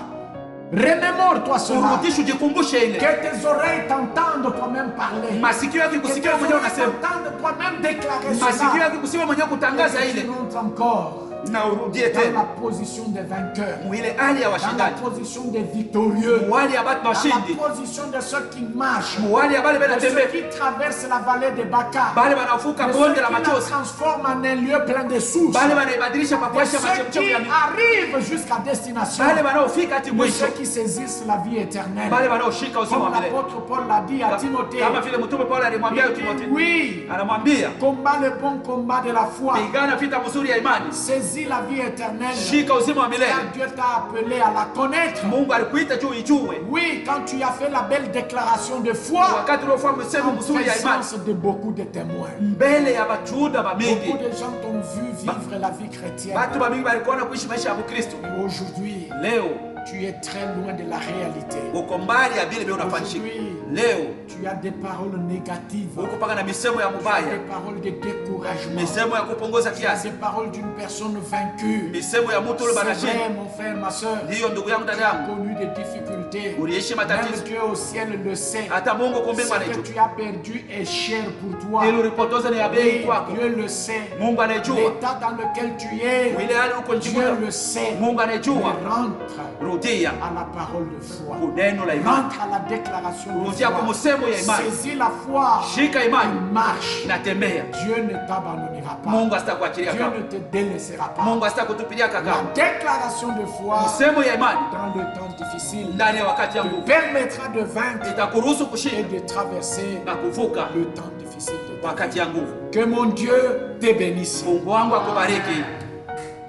Remémore-toi cela. Urudishe, ujikumbushe ile Que tes oreilles t'entendent toi-même parler. masikio yako Que tes kusikia mwenyewe oreilles unasema, t'entendent toi-même déclarer masikio cela. yako kusikia mwenyewe kutangaza Et que tu ile, rentres encore na urudie dans tena la position des vainqueurs, mwile hali ya dans la washindaji, position des victorieux, muhali ya batu dans washindi, la position de ceux qui marchent, muhali ya bale de ceux banatembea, qui traversent la vallée de Baca, bale wanavuka de ceux bonde qui la la machozi, transforment en un lieu plein de sources, bale wanaibadilisha de pakuasha ceux machemchemu qui ya mito, arrivent jusqu'à destination, bale wanaofika hati de mwisho, ceux qui saisissent la vie éternelle. bale wanaoshika uzima Comme wa milele, l'apôtre Paul l'a dit à Timothée, kama vile mtume Paulo alimwambia il dit, Timotheo, oui, anamwambia combat le bon combat de la foi, pigana vita mzuri ya imani, saisis la vie éternelle, shika uzima wa milele. car Dieu t'a appelé à la connaître. Mungu alikuita juu ijue, Oui, quand tu as fait la belle déclaration de foi, wakati uliofanya msemo en mzuri ya imani présence de beaucoup de témoins. mbele ya bachuda bamingi, Beaucoup de gens t'ont vu vivre la vie chrétienne. batu bamingi balikuona kuishi maisha ya Mkristo. Et aujourd'hui, Leo tu es très loin de la réalité. uko mbali ya vile vile unafanyishika. Aujourd'hui, leo tu as des paroles négatives, huko paka na misemo ya des mubaya, paroles de découragement, misemo ya kupongoza tu as kiasi, des paroles d'une personne vaincue. misemo ya mtu ule C'est banashini. vrai, mon frère, ma soeur, Ndiyo ndugu yangu, tu dada as yangu, connu des difficultés. uliishi Même matatizo, Dieu au ciel le sait. hata Mungu kumbe Ce que anajua. tu as perdu est cher pour toi. Ili ulipotoza ni ya bei Oui, kwako, Dieu le sait. Mungu anajua. L'état dans lequel tu es, Ile hali uko Dieu njia, le sait. Mungu Mais anajua. rentre Rudia à la parole de foi. kuneno la imani, Rentre à la déclaration de rudia kwa foi. msemo ya imani, Saisis la foi. shika imani, Il marche. natembea. Dieu ne t'abandonnera pas. Mungu asitakuachilia Dieu kama, ne te délaissera pas. Mungu asitakutupilia La kama. déclaration de foi Msemo ya imani dans le temps difficile ndani ya wakati te yangu permettra de vaincre itakuruhusu et kushinda de traverser na kuvuka le temps difficile de ta vie. wakati ya nguvu. Que mon Dieu te bénisse. Mungu wangu akubariki.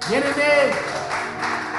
Bien-aimé,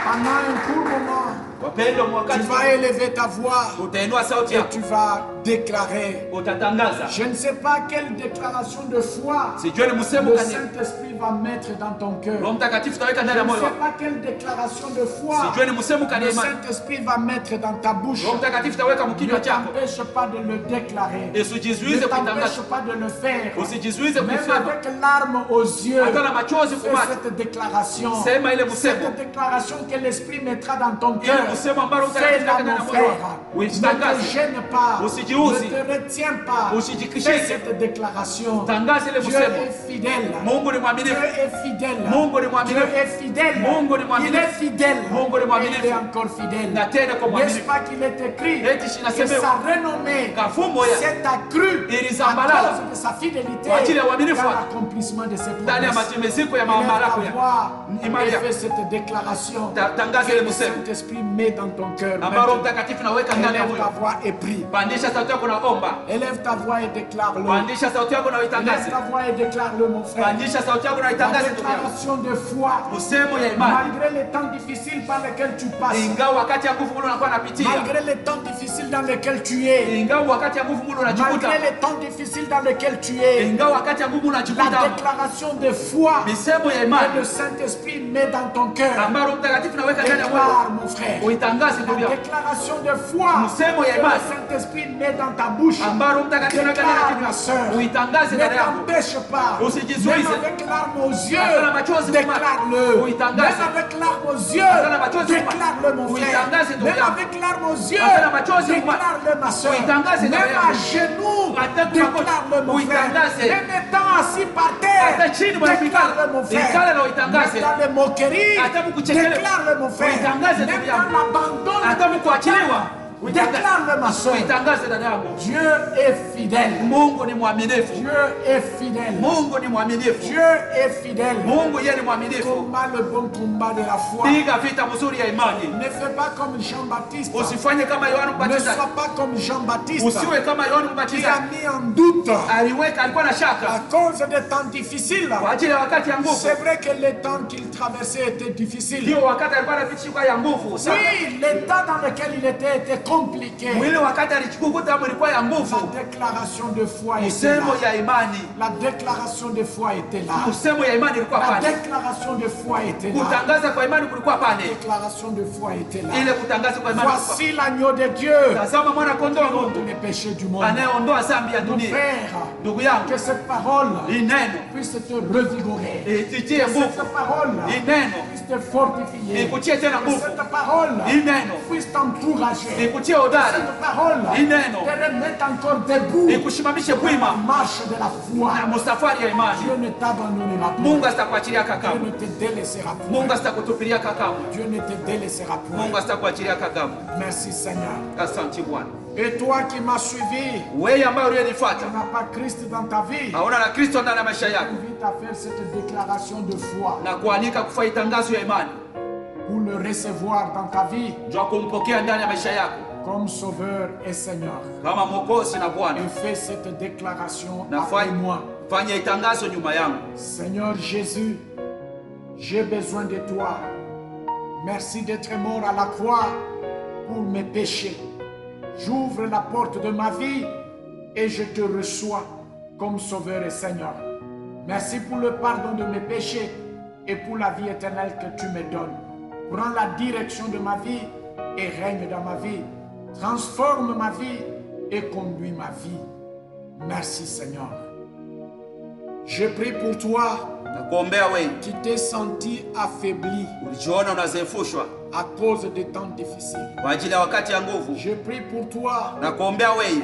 pendant un court moment, Wapendwa, tu wakati vas élever ta voix utainua sauti et yako, tu vas déclarer. utatangaza. Je ne sais pas quelle déclaration de foi Sijue ni msemo le gani Saint-Esprit va mettre dans ton cœur. Roho Mtakatifu utaweka Je ndani ya ne moyo sais wako. pas quelle déclaration de foi Sijue ni msemo gani le ya imani Saint-Esprit va mettre dans ta bouche. Roho Mtakatifu utaweka Ne mkinywa chako. t'empêche pas de le déclarer. Ne Usijizuize t'empêche kuitangaza, pas de le faire. usijizuize Même kuisema, avec larmes aux yeux, hata na machozi fais kumata. cette déclaration. Sema ile msemo, Cette déclaration que l'Esprit mettra dans ton ile cœur. msemo ambao Roho Mtakatifu Fais-la, utaweka ndani mon ya moyo frère. wako. Ne Uitangaze, te gêne pas. usijiuzi, Ne te retiens pas. usijikishike. Fais cette déclaration. tangaza ile Dieu msemo. est fidèle. Mungu ni Dieu mwaminifu, est fidèle. Mungu ni Dieu mwaminifu, est fidèle. Mungu ni Il mwaminifu. est fidèle. Mungu ni Et mwaminifu. il est encore fidèle. na tena kwa N'est-ce mwaminifu. pas qu'il est écrit Eti que inasemewa, sa renommée Kafumbo ya s'est accrue à ilizambalala cause de sa fidélité kwa ajili ya uaminifu dans wake l'accomplissement de ses ndani ya promesses. matimiziko ya Élève mamlaka ta ya voix imani et yako. fais cette déclaration Tangaza que ile le msemo Saint-Esprit met dans ton cœur. ambao Roho Maintenant, Mtakatifu naweka ndani ya élève ta moyo. voix et prie. Pandisha sauti yako na omba, Élève ta voix et déclare-le. pandisha sauti yako na Élève uitangaze, ta voix et déclare-le, mon frère. pandisha sauti yako na La uitangaze ndugu yangu. déclaration de foi, Msemo ya imani, malgré les temps difficiles par lesquels tu passes, ingawa wakati ya nguvu Mungu anakuwa anapitia, malgré les temps difficiles dans lesquels tu es, ingawa wakati ya nguvu Mungu unajikuta, malgré les temps difficiles dans lesquels tu es, ingawa wakati ya nguvu la unajikuta, déclaration de foi misemo ya que imani le Saint-Esprit met dans ton cœur. ambayo Roho Mtakatifu naweka ndani ya moyo Déclare, mon frère. uitangaze La ndugu yangu. déclaration de foi Msemo ya que le imani Saint-Esprit met dans ta bouche. ambayo Roho Mtakatifu anaweka ndani ya Déclare, ma kinywa soeur. uitangaze Ne ndani yako. t'empêche pas. Usijizuize. Même avec larmes aux yeux, Hata na machozi déclare-le. uitangaze. Même avec larmes aux yeux, Hata na machozi déclare-le, mon frère. uitangaze ndugu Même yangu. avec larmes aux yeux, Hata na machozi déclare-le, ma soeur. uitangaze Même ndugu à yangu. genoux, Hata kwa déclare-le, mon frère. uitangaze. Même étant assis par terre, Hata chini mwa déclare-le, mon frère. ikala na uitangaze. Même dans les moqueries, Hata mkuchekele. déclare-le, mon frère. Uitangaze Même ndugu dans yangu. l'abandon, Hata mkuachiliwa uitangaze. déclare-le, ma soeur. Uitangaze dada yangu. Dieu est fidèle. Mungu ni mwaminifu, Dieu est fidèle. Mungu ni mwaminifu, Dieu est fidèle. Mungu yeye ni mwaminifu. Combat le bon combat de la foi. Piga vita mzuri ya imani, Ne fais pas comme Jean-Baptiste. usifanye kama Yohana Ne Mbatizaji, sois pas comme Jean-Baptiste usiwe kama Yohana qui a Mbatizaji. mis en doute Alikuwa na à shaka cause des temps difficiles. kwa ajili ya wakati ya nguvu. C'est vrai que les temps qu'il traversait étaient difficiles. Ndio wakati alikuwa anapitia kwa ya nguvu sana. Oui, l'état dans lequel il était compliqué. Mwili wakati alichukua hapo ilikuwa ya nguvu. La déclaration de foi était Msemo là. ya imani, La déclaration de foi était là. msemo ya imani ilikuwa La pale. déclaration de foi était là. Kutangaza kwa imani kulikuwa La pale. déclaration de foi était là. Ile kutangaza kwa imani. Voici l'agneau de Dieu Tazama mwana kondoo wa qui ôte Mungu les péchés du monde. anayeondoa dhambi ya Mon dunia. frère, Ndugu yangu, que cette parole hii neno puisse te revigorer. ititie Que nguvu. cette parole Hii neno puisse te fortifier. ikutie tena Que nguvu. cette parole Hii neno puisse t'encourager. ikutie hodari. Cette parole Hii neno te remette encore debout ikusimamishe pour la kwima marche de la foi. na musafari ya imani. Dieu ne t'abandonnera pas. Mungu asitakuachilia Dieu kakamu. ne te délaissera pas. Mungu asitakutupilia kakamu. Dieu ne te délaissera Mungu pas. asitakuachilia kakamu. Merci Seigneur. Asante Bwana. Et toi qui m'as suivi, Wewe ambaye tu uliyenifuata, n'as pas Christ dans ta vie, hauna na Kristo ndani ya maisha yako, invite à faire cette déclaration de foi na kualika kufanya tangazo ya imani, pour le recevoir dans ta vie ndio kumpokea ndani ya maisha yako comme Sauveur et Seigneur. kama Mwokozi na Bwana. Et fais cette déclaration Na après moi. fanya itangazo nyuma yangu. Seigneur Jésus, j'ai besoin de toi. Merci d'être mort à la croix pour mes péchés. J'ouvre la porte de ma vie et je te reçois comme Sauveur et Seigneur. Merci pour le pardon de mes péchés et pour la vie éternelle que tu me donnes. Prends la direction de ma vie et règne dans ma vie. Transforme ma vie et conduis ma vie. Merci Seigneur. Je prie pour toi Na kuombea wewe qui t'es senti affaibli ulijiona unazefushwa à cause des temps difficiles. kwa ajili ya wakati ya nguvu. Je prie pour toi Na kuombea wewe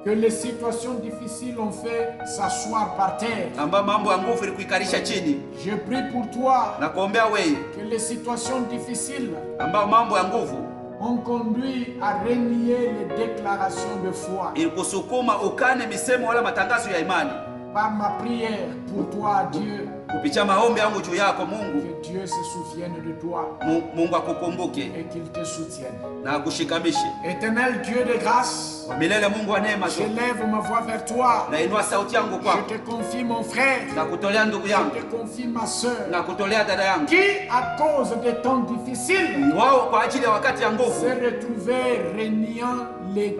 que les situations difficiles ont fait s'asseoir par terre. ambao mambo ya nguvu ilikuikarisha chini. Je prie pour toi Na kuombea wewe que les situations difficiles ambao mambo ya nguvu ont conduit à renier les déclarations de foi. ilikusukuma ukane misemo wala matangazo ya imani. Par ma prière pour toi, Dieu, Kupitia maombi yangu juu yako Mungu, que Dieu se souvienne de toi Mungu akukumbuke et qu'il te soutienne. na akushikamishe. Éternel Dieu de grâce, Kwa milele Mungu wa neema, j'élève ma voix vers toi. nainua sauti yangu Je kwako te confie mon frère, na kutolea ndugu je yangu te confie ma soeur, na kutolea dada yangu, qui, à cause des temps difficiles, wao kwa ajili ya wakati ya nguvu s'est retrouvé reniant les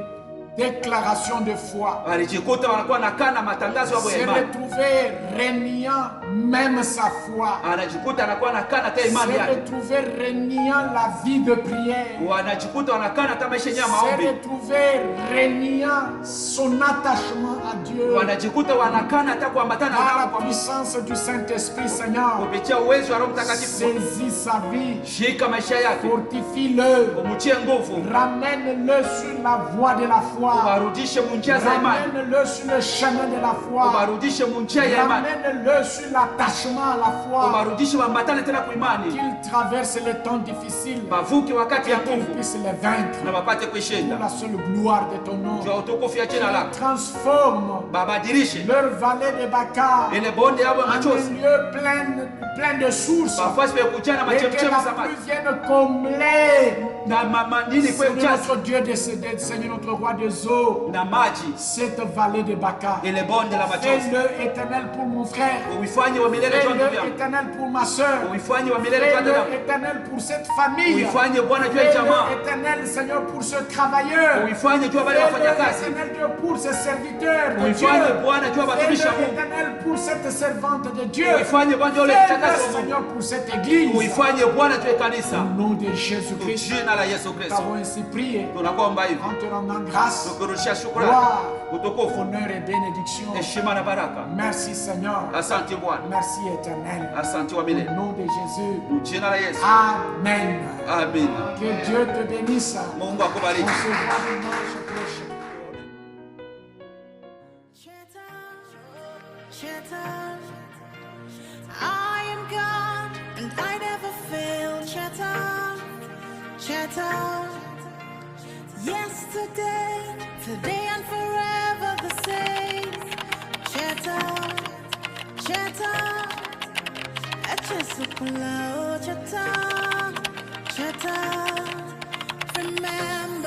déclarations de foi, walijikuta wanakuwa nakana matangazo yao ya s'est imani, retrouvé reniant même sa foi, anajikuta anakuwa nakana hata imani s'est yake, retrouvé reniant la vie de prière, wanajikuta wanakana hata maisha yenyewe ya s'est maombi, retrouvé reniant son attachement à Dieu. wanajikuta wanakana hata kuambatana Par nao la kwa Mungu. puissance du Saint-Esprit, Seigneur, Kupitia uwezo wa Roho Mtakatifu, saisis sa vie, shika maisha yake, fortifie-le, umtie nguvu, ramène-le sur la voie de la foi, uwarudishe munjia za imani, ramène-le sur le chemin de la foi, uwarudishe munjia ya imani, ramène-le sur l'attachement à la foi, uwarudishe wambatane tena kwa imani, qu'il traverse les temps difficiles mavuke wakati et ya qu'il nguvu puisse les vaincre na wapate pour kuishinda. la seule gloire de ton nom. Jua utukufu ya jina lako, Transforme babadilishe leur vallée de Baca ile bonde yao ya en un machozi, lieu plein de sources. bafasi pa kujaa na Et que machemchemi la za maji pluie vienne combler, na nini kwa Seigneur ujazo notre Dieu décédé, Seigneur notre roi des eaux, na maji, cette vallée de Baca. ile bonde la machozi. Fais-le éternel pour mon frère, Uifanye wa milele juu ya ndugu fais-le yangu, éternel pour ma soeur, uifanye wa milele juu ya dada fais-le yangu, éternel pour cette famille, uifanye Bwana juu ya jamaa, fais-le éternel Seigneur pour ce travailleur, uifanye juu ya wale fais-le wafanyakazi, éternel Dieu pour ce serviteur de Dieu, uifanye Bwana juu ya watumishi wa fais-le Mungu, éternel pour cette servante de Dieu, uifanye Bwana juu ya ule fais-le mchakazi wa Mungu, Seigneur pour cette église, uifanye Bwana juu ya kanisa. au nom de Kwa Jésus-Christ. jina la Yesu Nous Kristo avons ainsi prié tunakuomba hivi, en te rendant grâce, tukurudishia shukrani, gloire, utukufu, honneur et bénédiction. heshima na baraka. Merci Seigneur. Asante Bwana, Merci éternel. asante wa Au milele, nom de Jésus. kwa jina la Yesu, Amen. amina. Que Dieu te bénisse. Mungu On akubariki. se voit dimanche prochain. Shatter, I am God and I never fail. Shatter, yesterday, today and forever the same. Shatter, shatter, remember.